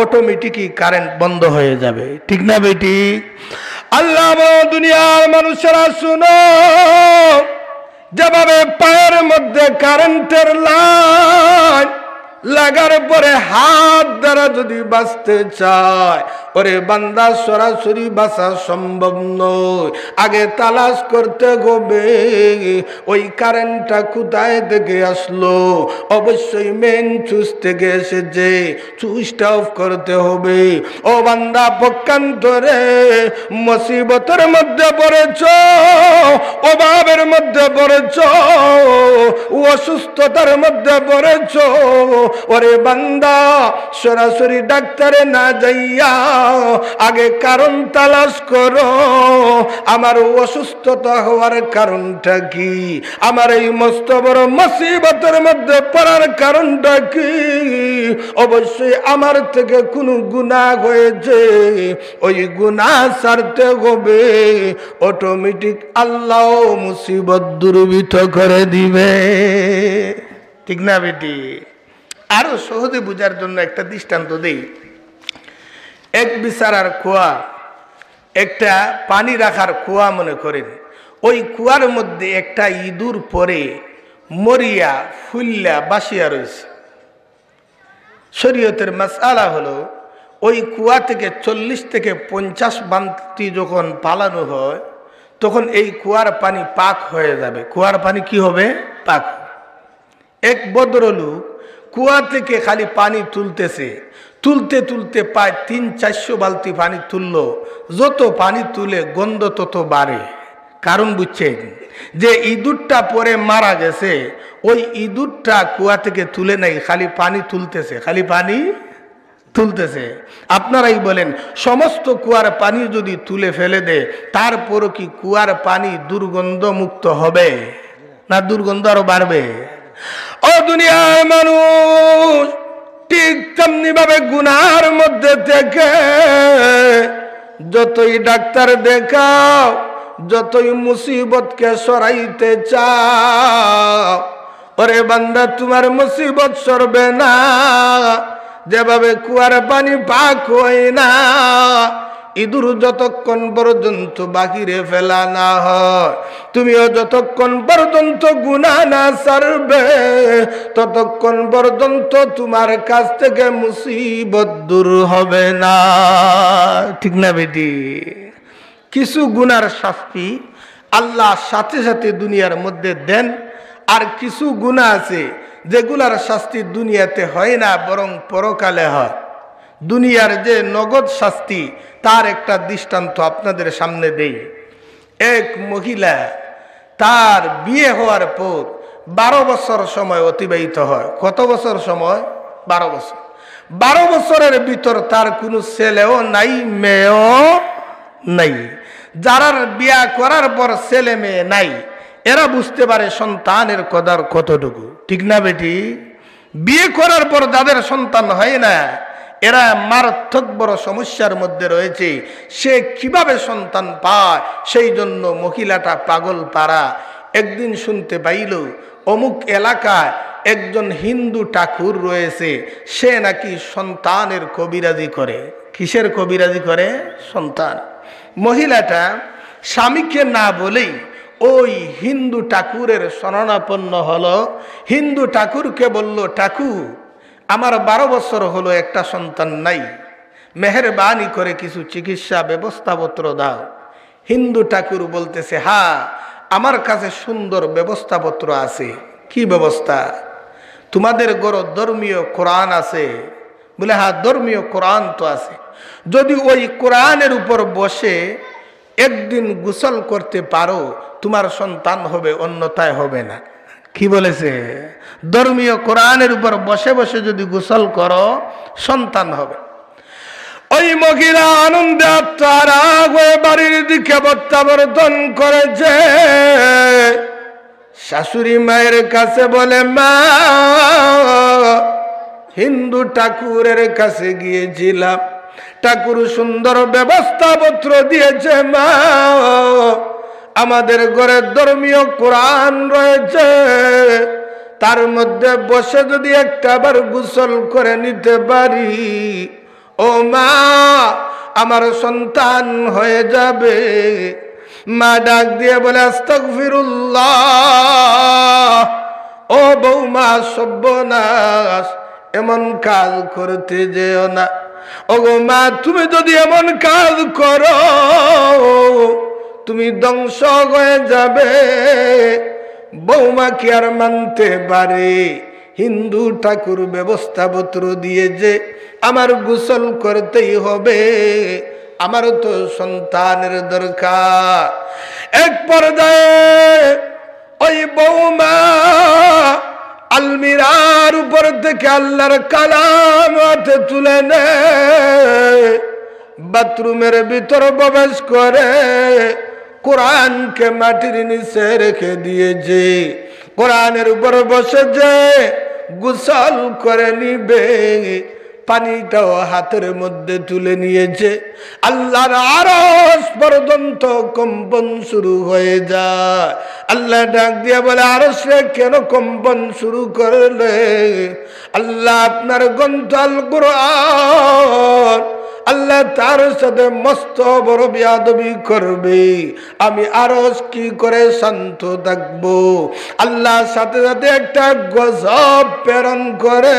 Speaker 1: অটোমেটিকই কারেন্ট বন্ধ হয়ে যাবে। ঠিক না বেটি? আল্লাহ দুনিয়ার মানুষেরা শুনো, যেভাবে পায়ের মধ্যে কারেন্টের লাইন লাগার পরে হাত দ্বারা যদি বাঁচতে চায়, ওরে বান্দা সরাসরি বাঁচা সম্ভব নয়। আগে তালাশ করতে হবে ওই কারেন্টটা কোথায় থেকে আসলো। অবশ্যই মেন সুইচ থেকে এসেছে, সুইচটা অফ করতে হবে। ও বান্দা, পক্ষান্তরে মুসিবতের মধ্যে পড়েছ, অভাবের মধ্যে পড়েছ, অসুস্থতার মধ্যে পড়েছ, ওরে বান্দা সরাসরি ডাক্তারে না যাইয়া আগে কারণ তালাশ করো। আমার অসুস্থতা হওয়ার কারণটা কি? আমার এই মস্ত বড় মুসিবতের মধ্যে পড়ার কারণটা কি? অবশ্যই আমার থেকে কোনো গুনাহ হয়েছে, ওই গুনাহ ছাড়তে হবে। অটোমেটিক আল্লাহ মুসিবত দূরীভূত করে দিবে। ঠিক না বেটি? আরো সহজে বোঝার জন্য একটা দৃষ্টান্ত দেই। এক বিচারার কুয়া, একটা পানি রাখার কুয়া মনে করেন। ওই কুয়ার মধ্যে একটা ইঁদুর পরে মরিয়া ফুল্লা বাসিয়া রয়েছে। শরীয়তের মাসআলা হলো ওই কুয়া থেকে 40 থেকে 50 বালতি যখন পালানো হয় তখন এই কুয়ার পানি পাক হয়ে যাবে। কুয়ার পানি কি হবে? পাক। এক ভদ্রলোক কুয়া থেকে খালি পানি তুলতেছে, তুলতে তুলতে প্রায় 300-400 বালতি পানি তুললো। যত পানি তুলে গন্ধ তত বাড়ে। কারণ বুঝছেন যে ইঁদুরটা পরে মারা গেছে, ওই ইঁদুরটা কুয়া থেকে তুলে নাই, খালি পানি তুলতেছে, খালি পানি তুলতেছে। আপনারাই বলেন সমস্ত কুয়ার পানি যদি তুলে ফেলে দেয় তারপরও কি কুয়ার পানি দুর্গন্ধ মুক্ত হবে না দুর্গন্ধ আরো বাড়বে? ও দুনিয়ার মানুষ, ঠিক তেমনি ভাবে গুনার মধ্যে থেকে যতই ডাক্তার দেখাও, যতই মুসিবতকে সরাইতে চাও, ওরে বান্দা তোমার মুসিবত সরবে না যেভাবে কুয়ার পানি পাক হয় না। ইঁদুর যতক্ষণ পর্যন্ত বাহিরে ফেলা না হয়, তুমিও যতক্ষণ পর্যন্ত গুনাহ না ছাড়বে ততক্ষণ পর্যন্ত তোমার কাছ থেকে মুসিবত দূর হবে না। ঠিক না বেটি? কিছু গুনার শাস্তি আল্লাহ সাথে সাথে দুনিয়ার মধ্যে দেন, আর কিছু গুনাহ আছে যেগুলার শাস্তি দুনিয়াতে হয় না বরং পরকালে হয়। দুনিয়ার যে নগদ শাস্তি তার একটা দৃষ্টান্ত আপনাদের সামনে দেই। এক মহিলা তার বিয়ে হওয়ার পর 12 বছর সময় অতিবাহিত হয়। কত বছর সময়? 12 বছর। 12 বছরের ভিতর তার কোনো ছেলেও নাই, মেয়েও নাই। যারা বিয়া করার পর ছেলে মেয়ে নাই এরা বুঝতে পারে সন্তানের কদর কতটুকু। ঠিক না বেটি? বিয়ে করার পর যাদের সন্তান হয় না এরা মারাত্মক বড় সমস্যার মধ্যে রয়েছে। সে কিভাবে সন্তান পায় সেই জন্য মহিলাটা পাগল পাড়া। একদিন শুনতে পাইল অমুক এলাকায় একজন হিন্দু ঠাকুর রয়েছে, সে নাকি সন্তানের কবিরাজি করে। কিসের কবিরাজি করে? সন্তান। মহিলাটা স্বামীকে না বলেই ওই হিন্দু ঠাকুরের শরণাপন্ন হলো। হিন্দু ঠাকুরকে বলল, ঠাকুর আমার 12 বছর হলো একটা সন্তান নাই, মেহেরবানি করে কিছু চিকিৎসা ব্যবস্থাপত্র দাও। হিন্দু ঠাকুর বলতেছে, হ্যাঁ আমার কাছে সুন্দর ব্যবস্থাপত্র আছে। কি ব্যবস্থা? তোমাদের ঘরে ধর্মীয় কোরআন আছে? বলে হ্যাঁ ধর্মীয় কোরআন তো আছে। যদি ওই কোরআনের উপর বসে একদিন গোসল করতে পারো তোমার সন্তান হবে, অন্যথায় হবে না। কি বলেছে? ধর্মীয় কোরআনের উপর বসে বসে যদি গোসল করো সন্তান হবে। ওই মহিলা আনন্দে আত্মারা হয়ে বাড়ির দিকে প্রত্যাবর্তন করেছে। শাশুড়ি মায়ের কাছে বলে, মা হিন্দু ঠাকুরের কাছে গিয়েছিলাম, ঠাকুর সুন্দর ব্যবস্থাপত্র দিয়েছে, মা আমাদের ঘরে ধর্মীয় কোরআন রয়েছে, তার মধ্যে বসে যদি একটাবার গোসল করে নিতে পারি ও মা আমার সন্তান হয়ে যাবে। মা ডাক দিয়ে বলে, আস্তাগফিরুল্লাহ। ও বৌমা সর্বনাশ, এমন কাজ করতে যেও না। ও গো মা, তুমি যদি এমন কাজ করো তুমি ধ্বংস হয়ে যাবে। বৌমা কি আর মানতে পারে? হিন্দু ঠাকুর ব্যবস্থাপত্র দিয়ে যে আমার গোসল করতেই হবে, আমার তো সন্তানের দরকার। এক পর্যায়ে ওই বৌমা আলমিরার উপর থেকে আল্লাহর কালাম হাতে তুলে নেয়, বাথরুমের ভিতর প্রবেশ করে কোরআনকে মাটির নিচে রেখে দিয়েছে। কোরআনের উপর বসে যে গোসল করে নিবে, পানিটাও হাতের মধ্যে তুলে নিয়েছে। আল্লাহর আরশ পর্যন্ত কম্পন শুরু হয়ে যায়। আল্লাহ ডাক দিয়ে বলে, আরশে কেন কম্পন শুরু করলে? আল্লাহ আপনার গ্রন্থ আল কুরআন, আল্লাহ তার সাথে মস্ত বড় বেয়াদবি করবে, আমি আরশ কি করে শান্ত থাকবো? আল্লাহ সাথে সাথে একটা গজব প্রেরণ করে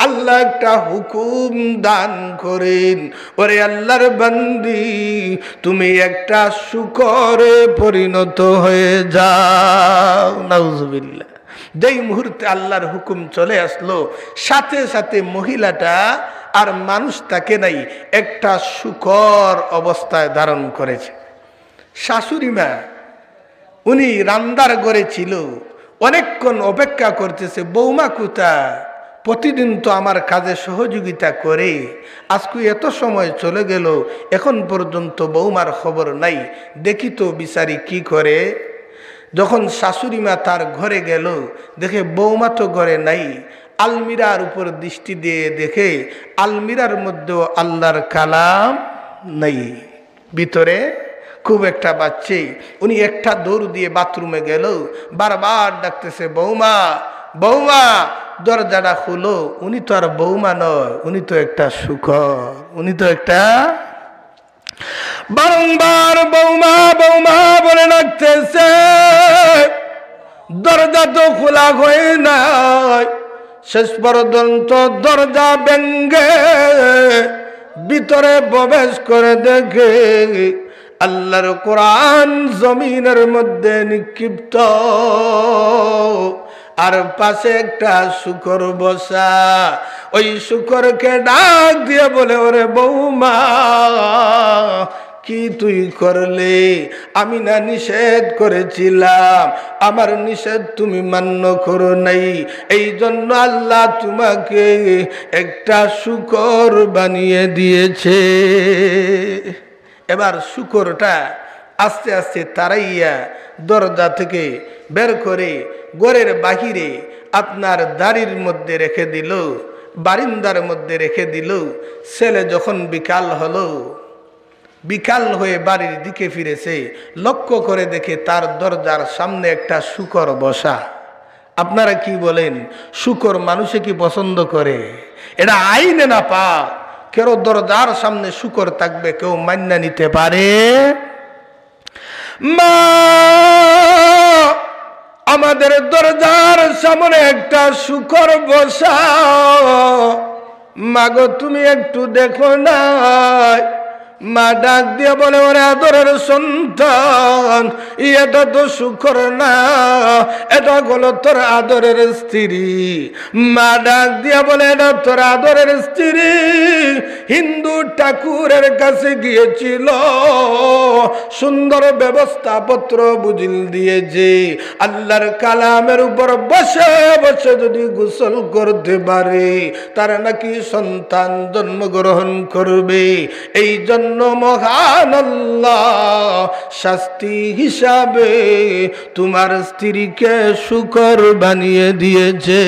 Speaker 1: আল্লাহ একটা হুকুম দান করেন, ওরে আল্লাহর বান্দি তুমি একটা শূকরে পরিণত হয়ে যাও। নাউজুবিল্লাহ। যেই মুহূর্তে আল্লাহর হুকুম চলে আসলো, সাথে সাথে মহিলাটা আর মানুষ তাকে নাই, একটা শূকর অবস্থায় ধারণ করেছে। শাশুড়ি মা উনি রান্দার ঘরে ছিল, অনেকক্ষণ অপেক্ষা করতেছে, বৌমা কোথায়? প্রতিদিন তো আমার কাজে সহযোগিতা করে, আজকে এত সময় চলে গেল, এখন পর্যন্ত বৌমার খবর নাই, দেখি তো বিচারি কি করে। যখন শাশুড়ি মা তার ঘরে গেল, দেখে বৌমা তো ঘরে নাই। আলমিরার উপর দৃষ্টি দিয়ে দেখে আলমিরার মধ্যেও আল্লাহর কালাম নাই, ভিতরে খুব একটা বাচ্চে। উনি একটা দৌড় দিয়ে বাথরুমে গেল, বারবার ডাকতেছে বৌমা বৌমা, দরজাটা খুলো। উনি তো আর বৌমা নয়, উনি তো একটা শূকর, উনি তো একটা। বারংবার বৌমা বৌমা বলে ডাকতেছে, দরজা তো খোলা হয় নাই। শেষ পর্যন্ত দরজা ভেঙে ভিতরে প্রবেশ করে দেখে আল্লাহর কোরআন জমিনের মধ্যে নিক্ষিপ্ত, আর পাশে একটা শূকর বসা। ওই শূকরকে ডাক দিয়ে বলে, ওরে বৌমা কি তুই করলে? আমি না নিষেধ করেছিলাম, আমার নিষেধ তুমি মান্য করো নাই, এই জন্য আল্লাহ তোমাকে একটা শূকর বানিয়ে দিয়েছে। এবার শূকরটা আস্তে আস্তে তাড়াইয়া দরজা থেকে বের করে ঘরের বাহিরে আপনার দাড়ির মধ্যে রেখে দিল, বারিন্দার মধ্যে রেখে দিল। ছেলে যখন বিকাল হলো, বিকাল হয়ে বাড়ির দিকে ফিরেছে, লক্ষ্য করে দেখে তার দরজার সামনে একটা শূকর বসা। আপনারা কি বলেন, শূকর মানুষে কি পছন্দ করে? এটা আইনে না পা, কেউ দরজার সামনে শূকর থাকবে কেউ মান্না নিতে পারে? মা আমাদের দরজার সামনে একটা শূকর বসা, মাগো তুমি একটু দেখো না। মা ডাক দিয়ে বলে, ওরে আদরের সন্তান, এটা তো শূকর না, এটা হলো তোর আদরের স্ত্রী। মা ডাক দিয়ে বলে, এটা তোর আদরের স্ত্রী হিন্দু ঠাকুরের কাছে গিয়েছিল, সুন্দর ব্যবস্থাপত্র বুঝিল দিয়েছে, আল্লাহর কালামের উপর বসে বসে যদি গোসল করতে পারে তার নাকি সন্তান জন্মগ্রহণ করবে। এই জন্য মহান আল্লাহ শাস্তি হিসাবে তোমার স্ত্রীকে শূকর বানিয়ে দিয়েছে।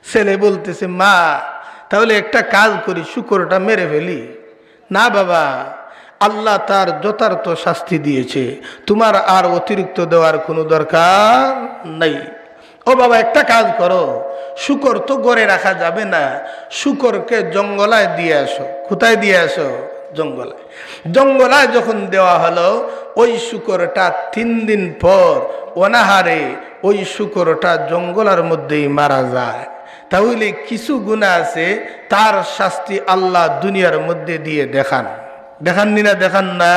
Speaker 1: ছেলে বলতেছে, মা তাহলে একটা কাজ করি, শূকরটা মেরে ফেলি। না বাবা, আল্লাহ তার যথার্থ শাস্তি দিয়েছে, তোমার আর অতিরিক্ত দেওয়ার কোনো দরকার নাই। ও বাবা একটা কাজ করো, শূকর তো ঘরে রাখা যাবে না, শূকরকে জঙ্গলায় দিয়ে আসো। কোথায় দিয়ে আসো? জঙ্গলায়। জঙ্গলায় যখন দেওয়া হলো, ওই শূকরটা 3 দিন পর অনাহারে ওই শূকরটা জঙ্গলের মধ্যেই মারা যায়। তাহলে কিছু গুনাহ আছে, তার শাস্তি আল্লাহ দুনিয়ার মধ্যে দিয়ে দেখান। দেখাননি না? দেখান না?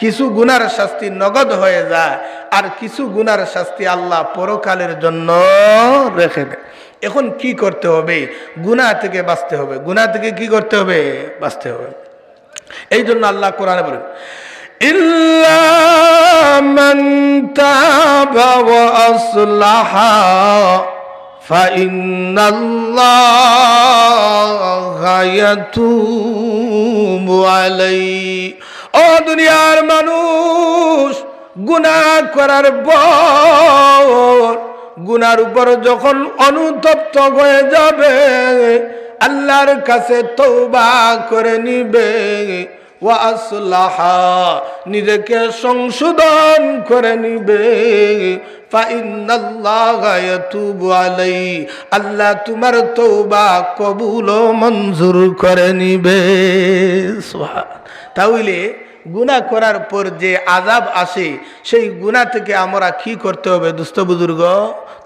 Speaker 1: কিছু গুনার শাস্তি নগদ হয়ে যায়, আর কিছু গুনার শাস্তি আল্লাহ পরকালের জন্য রেখে দেয়। এখন কি করতে হবে? গুনাহ থেকে বাঁচতে হবে। গুনাহ থেকে কি করতে হবে? বাঁচতে হবে। এই জন্য আল্লাহ কোরআনে বলেন, ইল্লা মান তাবা ওয়া আসলাহা ফাইন্নাল্লাহা ইয়াতুবু আলাইহি। ও দুনিয়ার মানুষ, গুনাহ করার পর গুনার উপর যখন অনুতপ্ত হয়ে যাবে, আল্লাহর কাছে তওবা করে নিবে, ওয়া আসলাহা নিজেকে সংশোধন করে নিবে, ফাইন্নাল্লাহা ইয়াতুবু আলাইহি আল্লাহ তোমার তওবা কবুল ও মঞ্জুর করে নিবে। সুবহান। তাহলে গুনাহ করার পর যে আযাব আসে সেই গুনাহ থেকে আমরা কি করতে হবে দুস্থ বুজুর্গ?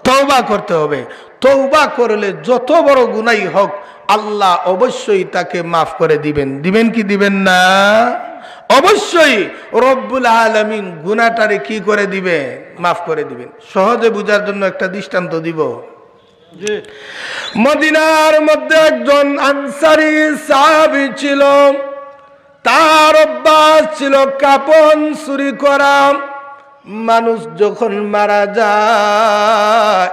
Speaker 1: তওবা করতে হবে। তওবা করলে যত বড় গুনাহই হোক আল্লাহ অবশ্যই তাকে মাফ করে দিবেন। দিবেন কি দিবেন না? অবশ্যই রব্বুল আলামিন গুনাহটারে কি করে দিবে? মাফ করে দিবেন। সহজে বুঝার জন্য একটা দৃষ্টান্ত দিব। মদিনার মধ্যে একজন আনসারী সাহাবী ছিল, তার অভ্যাস ছিল কাপন চুরি করা। মানুষ যখন মারা যায়,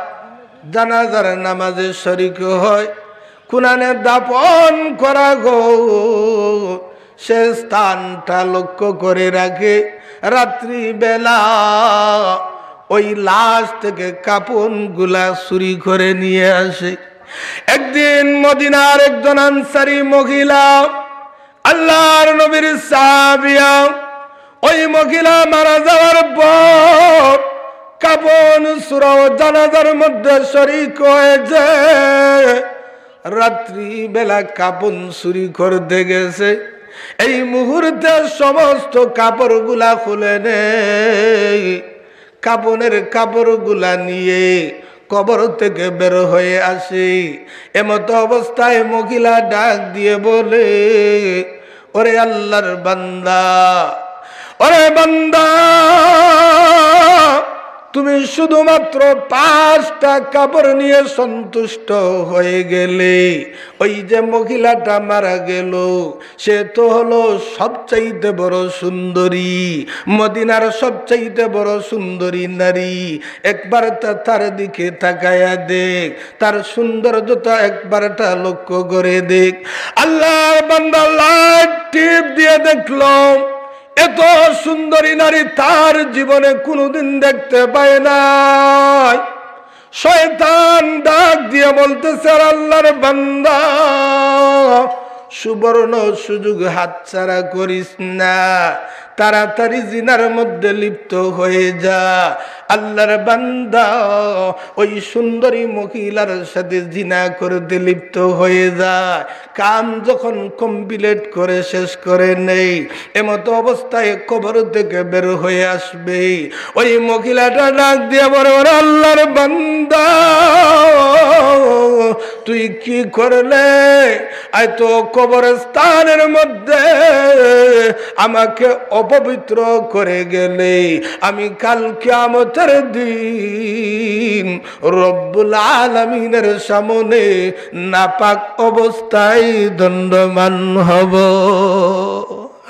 Speaker 1: জানাজার নামাজে শরীক হয়, কুনানে দাফন করা গো, সে স্থানটা লক্ষ্য করে রাখে। রাত্রি বেলা ওই লাশ থেকে কাপন গুলা চুরি করে নিয়ে আসে। একদিন মদিনার একজন আনসারী মহিলা, আল্লাহর নবীর সাহাবিয়া, ওই মহিলা মারা যাওয়ার পর কাপন চুরাও জানাজার মধ্যে শরীক হয়েছে। রাত্রি বেলা কাপন চুরি করতে গেছে। এই মুহূর্তে সমস্ত কাপড়গুলা খুলে নেই, কাপনের কাপড়গুলা নিয়ে কবর থেকে বের হয়ে আসে। এমত অবস্থায় মহিলা ডাক দিয়ে বলে, ওরে আল্লাহর বান্দা, ওরে বান্দা, তুমি শুধুমাত্র 5টা কাপড় নিয়ে সন্তুষ্ট হয়ে গেলে। ওই যে মহিলাটা মারা গেল, সে তো হলো সবচাইতে বড় সুন্দরী, মদিনার সবচাইতে বড় সুন্দরী নারী। একবার তার দিকে তাকায়া দেখ, তার সৌন্দর্যটা একবারটা লক্ষ্য করে দেখ। আল্লাহর বান্দা লাইট টিপ দিয়ে দেখলো, এত সুন্দরী নারী তার জীবনে কোনোদিন দেখতে পায় নাই। শয়তান ডাক দিয়ে বলতেছে, আল্লাহর বান্দা, সুবর্ণ সুযোগ হাতছাড়া করিস না, তাড়াতাড়ি জিনার মধ্যে লিপ্ত হয়ে যা। আল্লাহর বান্দা ওই সুন্দরী মহিলার সাথে জিনা করতে লিপ্ত হয়ে যায়। কাম যখন কমপ্লিট করে শেষ করে নেই, এমতো অবস্থায় কবর থেকে বের হয়ে আসবে। ওই মহিলাটা ডাক দিয়ে বলে, আল্লাহর বান্দা, তুই কি করলে? আয় তো কবরস্থানের মধ্যে আমাকে অপবিত্র করে গেলে, আমি কাল কিয়ামতের দিন রব্বুল আলামিনের সামনে নাপাক অবস্থায় দণ্ডমান হব।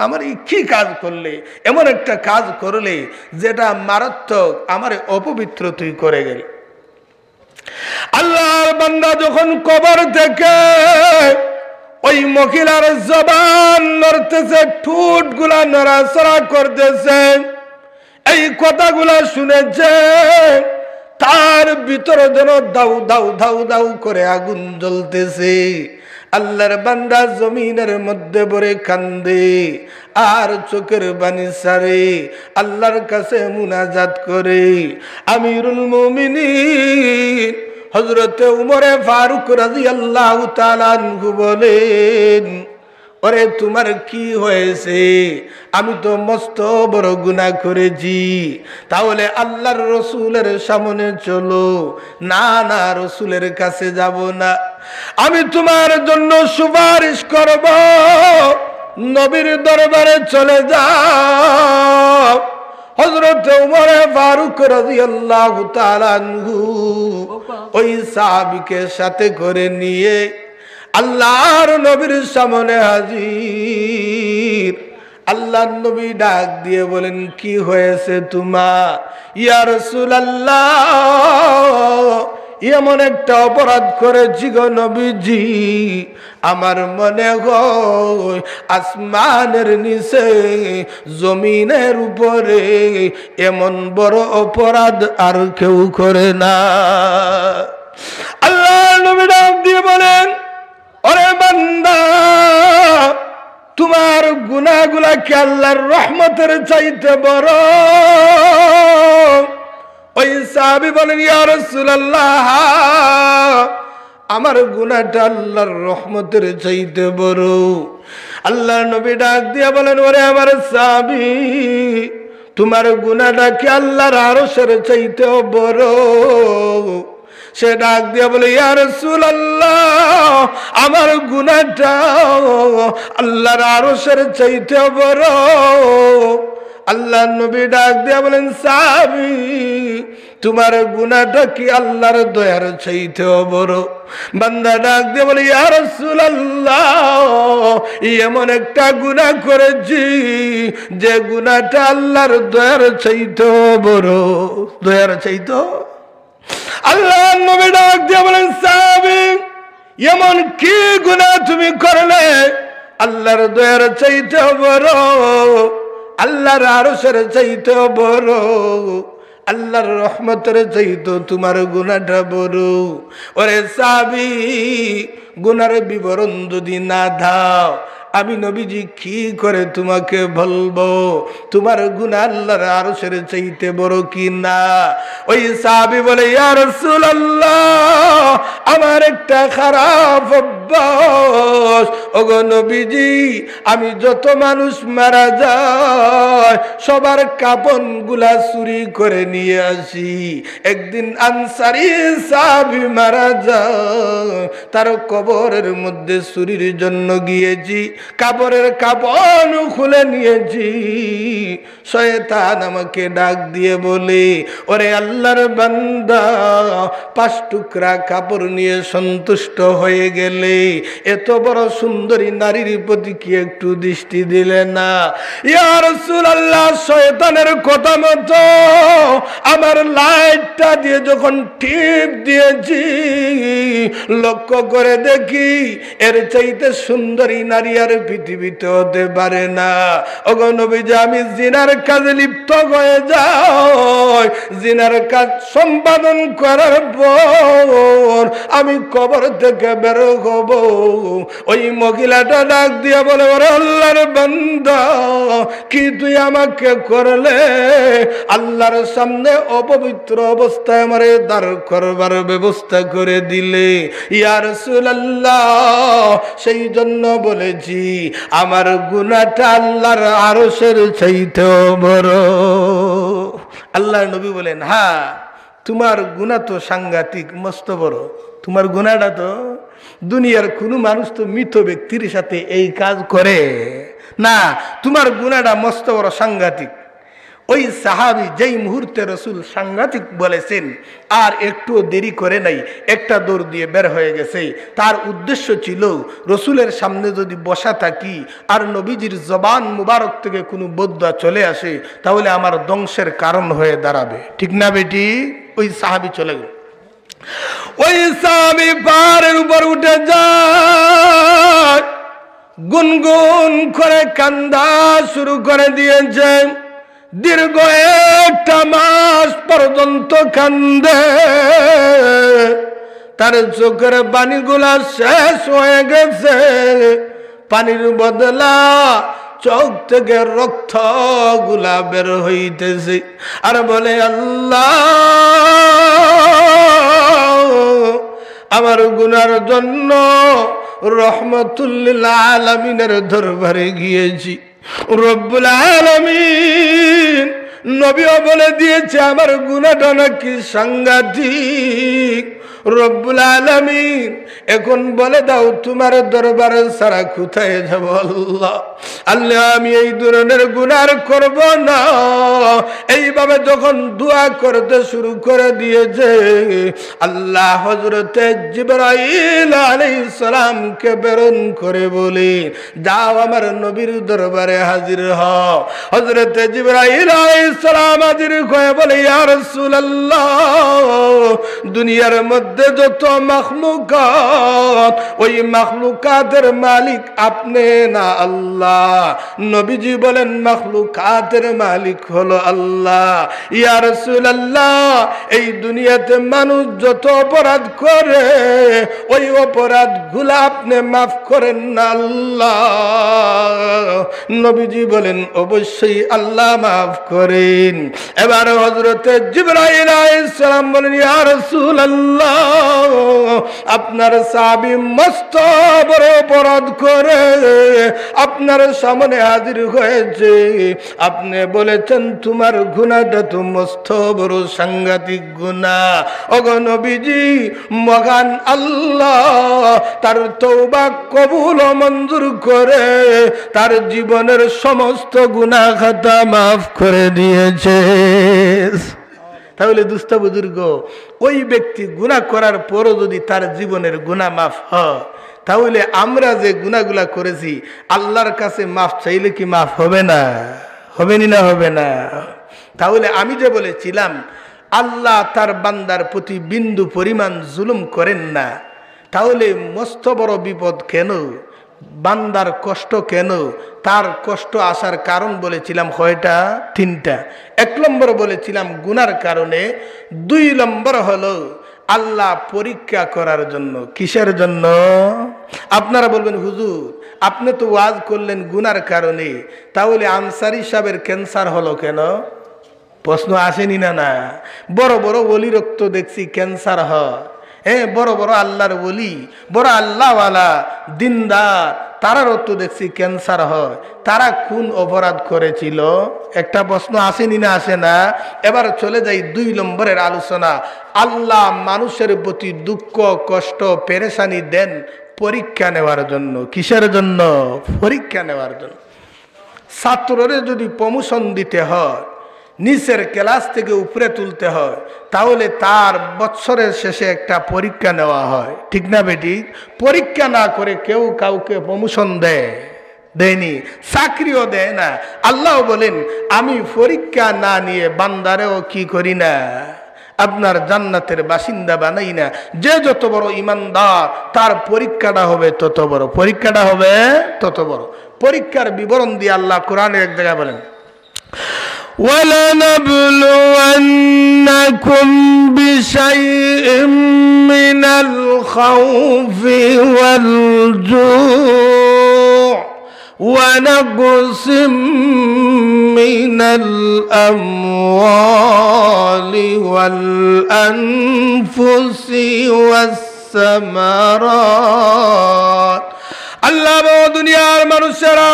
Speaker 1: আমার কি কাজ করলে? এমন একটা কাজ করলে যেটা মারাত্মক, আমার অপবিত্র তুই করে গেলি। আল্লাহর বান্দা যখন কবর থেকে ওই মহিলার জবান নড়তেছে, ঠোঁট গুলা নড়াচড়া করতেছে, এই কথাগুলা শুনেছে, তার ভিতরে যেন দাউ দাউ দাউ দাউ করে আগুন জ্বলতেছে। আল্লাহর বান্দা জমিনের মধ্যে পড়ে কান্দে আর চোখের পানি ছাড়ে, আল্লাহর কাছে মুনাজাত করে। আমিরুল মুমিনিন হযরতে উমরে ফারুক রাদিয়াল্লাহু তাআলা আনহু বলেন, ওরে তোমার কি হয়েছে? আমি তো মস্ত বড় গুনাহ করেছি। তাহলে আল্লাহর রসুলের সামনে চলো। না না, রসুলের কাছে যাব না, আমি তোমার জন্য সুপারিশ করব, নবীর দরবারে চলে যাও। হযরত উমর ফারুক রাদিয়াল্লাহু তাআলা আনহু ওই সাহাবীকে সাথে করে নিয়ে আল্লাহর নবীর সামনে হাজির। আল্লাহর নবী ডাক দিয়ে বলেন, কি হয়েছে তোমার? ইয়া রাসূলুল্লাহ, এমন একটা অপরাধ করেছি গো নবীজি, আমার মনে হয় আসমানের নিচে জমিনের উপরে এমন বড় অপরাধ আর কেউ করে না। আল্লাহর নবী ডাক দিয়ে বলেন, ওরে বান্দা, তোমার গুনাহগুলা কি আল্লাহর রহমতের চাইতে বড়? ওই সাহাবী বলেন, ইয়া রাসূলুল্লাহ, আমার গুনাহটা আল্লাহর রহমতের চাইতে বড়। আল্লাহর নবী ডাক দিয়া বলেন, ওরে আমার সাহাবী, তোমার গুনাহটা কি আল্লাহর আরশের চাইতেও বড়? সে ডাক দিয়া বলে, ইয়া রাসূলুল্লাহ, আমার গুনাহটা আল্লাহর আরশের চাইতেও বড়। আল্লাহর নবী ডাক দিয়া বলেন, সাহাবী, তোমার গুনাহটা কি আল্লাহর দয়ার চাইতেও বড়? বান্দা ডাক দিয়ে বলে, ইয়া রাসূলুল্লাহ, এমন একটা গুনাহ করেছি যে গুনাহটা আল্লাহর দয়ার চাইতেও বড়। দয়ার চাইতেও? আল্লাহর নবী ডাক দিয়ে বলেন, সাহাবী, এমন কি গুনাহ তুমি করলে আল্লাহর দয়ার চাইতেও বড়, আল্লাহর আরশের চাইতেও বড়, আল্লাহর রহমতের চাইতো তোমার গুনাহটা বড়? ওরে সাহাবী, গুনার বিবরণ যদি না দাও, আমি নবীজি কি করে তোমাকে বলবো তোমার গুনাহ আল্লাহর আরশের চাইতে বড় কি না? ওই সাহাবী বলে, ইয়া রাসূলুল্লাহ, আমার একটা খারাপ অভ্যাস। ওগো নবীজি, আমি যত মানুষ মারা যায় সবার কাফনগুলা চুরি করে নিয়ে আসি। একদিন আনসারী সাহাবী মারা যায়, তার কবরের মধ্যে চুরির জন্য গিয়েছি, কাপড়ের কাপড় খুলে নিয়েছি। শয়তান আমাকে ডাক দিয়ে বলে, ওরে আল্লাহর বান্দা, 5 টুকরা কাপড় নিয়ে সন্তুষ্ট হয়ে গেলে এত বড় সুন্দরী নারীর প্রতি কি একটু দৃষ্টি দিলে না? ইয়া রাসূলুল্লাহ, শয়তানের কথা মতো আমার লাইটটা দিয়ে যখন টিপ দিয়েছি, লক্ষ্য করে দেখি এর চাইতে সুন্দরী নারী আর পৃথিবীতে হতে পারে না। ওগো নবীজি, আমি জিনার কাজে লিপ্ত হয়ে যাই, জিনার কাজ সম্পাদন করার পর আমি কবর থেকে বের হব। ওই মহিলাটা ডাক দিয়া বলে, ওরে আল্লাহর বান্দা, কি তুই আমাকে করলে? আল্লাহর সামনে অপবিত্র অবস্থায় আমারে দাঁড় করবার ব্যবস্থা করে দিলে। ইয়া রাসূলুল্লাহ, সেই জন্য বলেছি আমার গুনাহটা আল্লাহর আরশের চাইতেও বড়। আল্লাহর নবী বলেন, হ্যাঁ, তোমার গুনাহ তো সাংঘাতিক, মস্ত বড়। তোমার গুনাহটা তো, দুনিয়ার কোনো মানুষ তো মৃত ব্যক্তির সাথে এই কাজ করে না, তোমার গুনাহটা মস্ত বড়, সাংঘাতিক। ওই সাহাবী যেই মুহূর্তে রসুল সাংঘাতিক বলেছেন, আর একটু দেরি করে নাই, একটা দৌড় দিয়ে বের হয়ে গেছে। তার উদ্দেশ্য ছিল, রসুলের সামনে যদি বসা থাকি আর নবীজির জবান মুবারক থেকে কোনো বদদুয়া চলে আসে, তাহলে আমার ধ্বংসের কারণ হয়ে দাঁড়াবে। ঠিক না বেটি? ওই সাহাবী চলে গেল। ওই সাহাবী পাহাড়ের উপর উঠে যায়, গুনগুন করে কান্দা শুরু করে দিয়েছে। দীর্ঘ 1 মাস পর্যন্ত কান্দে, তার চোখের পানিগুলা শেষ হয়ে গেছে। পানির বদলা চোখ থেকে রক্ত গুলা বের হইতেছে, আর বলে, আল্লাহ, আমার গুনার জন্য রহমতুল লিল আলামিনের দরবারে গিয়েছি। রব্বুল আলামিন নবীও বলে দিয়েছে আমার গুনাহটা নাকি সাংঘাতিক। রব্বুল আলামিন এখন বলে দাও, তোমার দরবারে ছাড়া কোথায় যাব? আল্লাহ, আল্লাহ, আমি এই ধরনের গুনাহ করব না। এইভাবে যখন দোয়া করতে শুরু করে দিয়েছে, আল্লাহ হযরতে জিবরাইল আলাইহিস সালামকে প্রেরণ করে বলে, যাও আমার নবীর দরবারে হাজির হও। হযরতে জিবরাইল আলাইহিস সালাম হাজির হয়ে বলে, ইয়া রাসূলুল্লাহ, দুনিয়ার মধ্যে যত মাখলুকাত, ওই মাখলুকাতের মালিক আপনি না আল্লাহ। নবীজি বলেন, মাখলুকাতের মালিক হলো আল্লাহ। ইয়া রাসূলুল্লাহ, এই দুনিয়াতে মানুষ যত অপরাধ করে, ওই অপরাধগুলো আপনি মাফ করেন না আল্লাহ। নবীজি বলেন, অবশ্যই আল্লাহ মাফ করেন। এবার হযরতে জিবরাইল আলাইহিস সালাম বলেন, ইয়া রাসূলুল্লাহ, রাসূলুল্লাহ, আপনার সাহাবী মস্ত বড় অপরাধ করে আপনার সামনে হাজির হয়েছে, আপনি বলেছেন তোমার গুনাহটা তো মস্ত বড় সাংঘাতিক গুনাহ। ওগো নবীজি, মহান আল্লাহ তার তওবা কবুল ও মঞ্জুর করে তার জীবনের সমস্ত গুনাহ খাতা মাফ করে দিয়েছে। তাহলে দুস্থ বুজুর্গ, ওই ব্যক্তি গুনাহ করার পরও যদি তার জীবনের গুনাহ মাফ হয়, তাহলে আমরা যে গুনাহগুলা করেছি আল্লাহর কাছে মাফ চাইলে কি মাফ হবে না? হবে না? হবে না? তাহলে আমি যে বলেছিলাম আল্লাহ তার বান্দার প্রতি বিন্দু পরিমাণ জুলুম করেন না, তাহলে মস্ত বড় বিপদ কেন? বান্দার কষ্ট কেন? তার কষ্ট আসার কারণ বলেছিলাম কয়টা? তিনটা। এক নম্বর বলেছিলাম গুনার কারণে, দুই নম্বর হলো আল্লাহ পরীক্ষা করার জন্য। কিসের জন্য? আপনারা বলবেন হুজুর আপনি তো ওয়াজ করলেন গুনার কারণে, তাহলে আনসারী সাহেবের ক্যান্সার হলো কেন? প্রশ্ন আসেনি না? না, বড় বড় ওলি রক্ত দেখছি ক্যান্সার হয়। হ্যাঁ, বড় বড় আল্লাহর ওলি, বড় আল্লাহওয়ালা দিনদার, তারারও তো দেখছি ক্যান্সার হয়। তারা কোন অপরাধ করেছিল? একটা প্রশ্ন আসেনি না? আসে না? এবার চলে যাই দুই নম্বরের আলোচনা। আল্লাহ মানুষের প্রতি দুঃখ কষ্ট পেরেশানি দেন পরীক্ষা নেওয়ার জন্য। কিসের জন্য? পরীক্ষা নেওয়ার জন্য। ছাত্ররে যদি প্রমোশন দিতে হয়, নিচের ক্লাস থেকে উপরে তুলতে হয়, তাহলে তার বৎসরের শেষে একটা পরীক্ষা নেওয়া হয়, ঠিক না বেটি? পরীক্ষা না করে কেউ কাউকে প্রমোশন দেয়নি, চাকরিও দেয় না। আল্লাহ বলেন আমি পরীক্ষা না নিয়ে বান্দারেও কি করি না, আপনার জান্নাতের বাসিন্দা বানাই না। যে যত বড় ইমানদার তার পরীক্ষাটা হবে তত বড়, পরীক্ষাটা হবে তত বড়। পরীক্ষার বিবরণ দিয়ে আল্লাহ কোরআনের এক জায়গায় বলেন, وَلَنَبْلُوَنَّكُمْ بِشَيْءٍ مِّنَ الْخَوْفِ وَالْجُوعِ وَنَقْصٍ مِّنَ الْأَمْوَالِ وَالْأَنفُسِ وَالثَّمَرَاتِ। আল্লাহ দুনিয়ার মানুষেরা,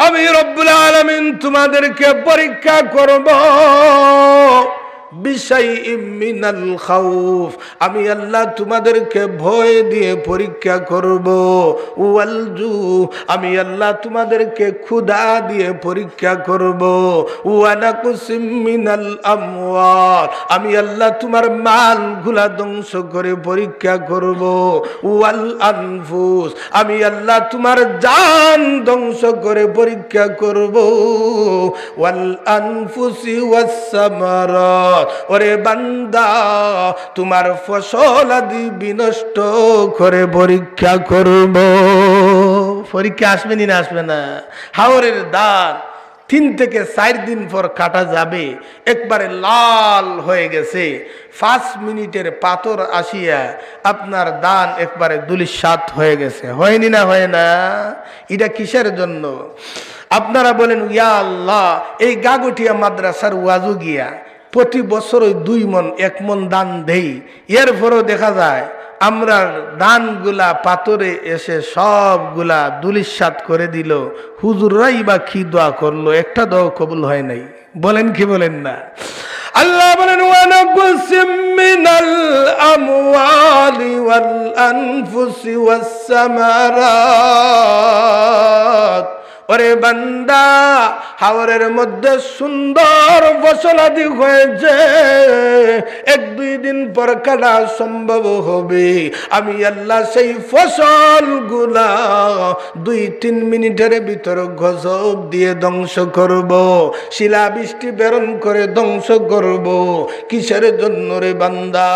Speaker 1: আমি রব্বুল আলামিন তোমাদেরকে পরীক্ষা করব বিশাইইম মিনাল খাউফ, আমি আল্লাহ তোমাদেরকে ভয় দিয়ে পরীক্ষা করব। ওয়াল জু, আমি আল্লাহ তোমাদেরকে ক্ষুধা দিয়ে পরীক্ষা করব। ওয়া নাকসিম মিনাল আমওয়াল, আমি আল্লাহ তোমার মালগুলা ধ্বংস করে পরীক্ষা করব। ওয়াল আনফুস, আমি আল্লাহ তোমার জান ধ্বংস করে পরীক্ষা করব। ওয়াল আনফুসি ওয়াস সামারাত, ওরে বান্দা তোমার ফসল আদি বিনষ্ট করে পরীক্ষা করব। পরীক্ষা আসবে না? আসবে না? হাওরের দান 3 থেকে 4 দিন পর কাটা যাবে, একবারে লাল হয়ে গেছে, 5 মিনিটের পাথর আসিয়া আপনার দান একবারে দুলিশাত হয়ে গেছে। হয়নি না? হয় না? এটা কিসের জন্য? আপনারা বলেন ইয়া আল্লাহ, এই গাগটিয়া মাদ্রাসার ওয়াজু গিয়া প্রতি বছর ওই 2 মণ 1 মণ দান দেই, এরপরও দেখা যায় আমরা দানগুলা পাথরে এসে সবগুলা দুলিশাত করে দিল। হুজুররাই বা কি দোয়া করলো, একটা দোয়া কবুল হয় নাই। বলেন কি বলেন না? আল্লাহ বলেন ওয়া নাকসিম মিনাল আমওয়ালি ওয়াল আনফুসি ওয়াস সামারাত, ওরে বান্দা হাওরের মধ্যে সুন্দর ফসলাদি হয়েছে, 1-2 দিন পর কাটা সম্ভব হবে। আমি আল্লাহ সেই ফসলগুলা 2-3 মিনিটের ভিতর গজব দিয়ে ধ্বংস করব, শিলাবৃষ্টি প্রেরণ করে ধ্বংস করব। কিসের জন্য রে বান্দা?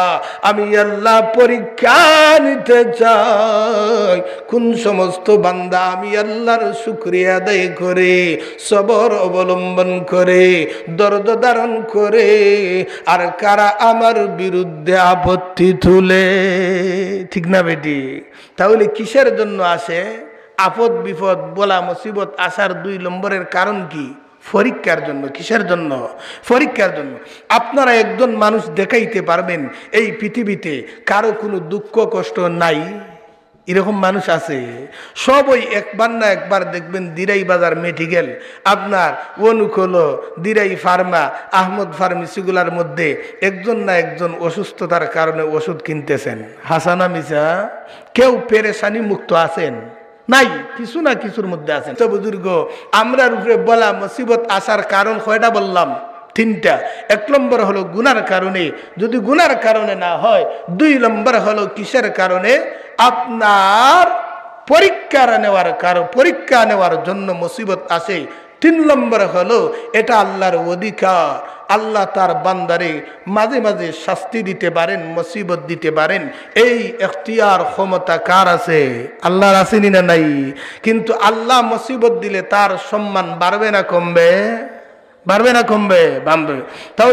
Speaker 1: আমি আল্লাহ পরীক্ষা নিতে চাই কোন সমস্ত বান্দা আমি আল্লাহর শুকরিয়া আদায় করে, সবর অবলম্বন করে, দর্দ ধারণ করে, আর কারা আমার বিরুদ্ধে আপত্তি তুলে। ঠিক না বেটি? তাহলে কিসের জন্য আসে আপদ বিপদ বলা মুসিবত আসার 2 নম্বরের কারণ কি? পরীক্ষার জন্য। কিসের জন্য? পরীক্ষার জন্য। আপনারা একজন মানুষ দেখাইতে পারবেন এই পৃথিবীতে কারো কোনো দুঃখ কষ্ট নাই? এরকম মানুষ আছে? সবই একবার না একবার দেখবেন দিরাই বাজার মেডিকেল, আপনার অনুকূল দিরাই ফার্মা, আহমদ ফার্মেসিগুলার মধ্যে একজন না একজন অসুস্থতার কারণে ওষুধ কিনতেছেন। হাসানা মিসা? কেউ পেরেশানি মুক্ত আছেন? নাই, কিছু না কিছুর মধ্যে আছেন। তো বুজুর্গ, আমরার উপরে বলা মুসিবত আসার কারণ কয়টা বললাম? তিনটা। এক নম্বর হলো গুনার কারণে, যদি গুনার কারণে না হয়। দুই নম্বর হলো কিসের কারণে? আপনার পরীক্ষা নেওয়ার জন্য মুসিবত আসে। তিন নম্বর হলো এটা আল্লাহর অধিকার, আল্লাহ তার বান্দারে মাঝে মাঝে শাস্তি দিতে পারেন, মুসিবত দিতে পারেন। এই এখতিয়ার ক্ষমতা কার আছে? আল্লাহর আসেনি না নাই? কিন্তু আল্লাহ মুসিবত দিলে তার সম্মান বাড়বে না কমবে? বাড়বে না কমবে? বাড়বে। তাহলে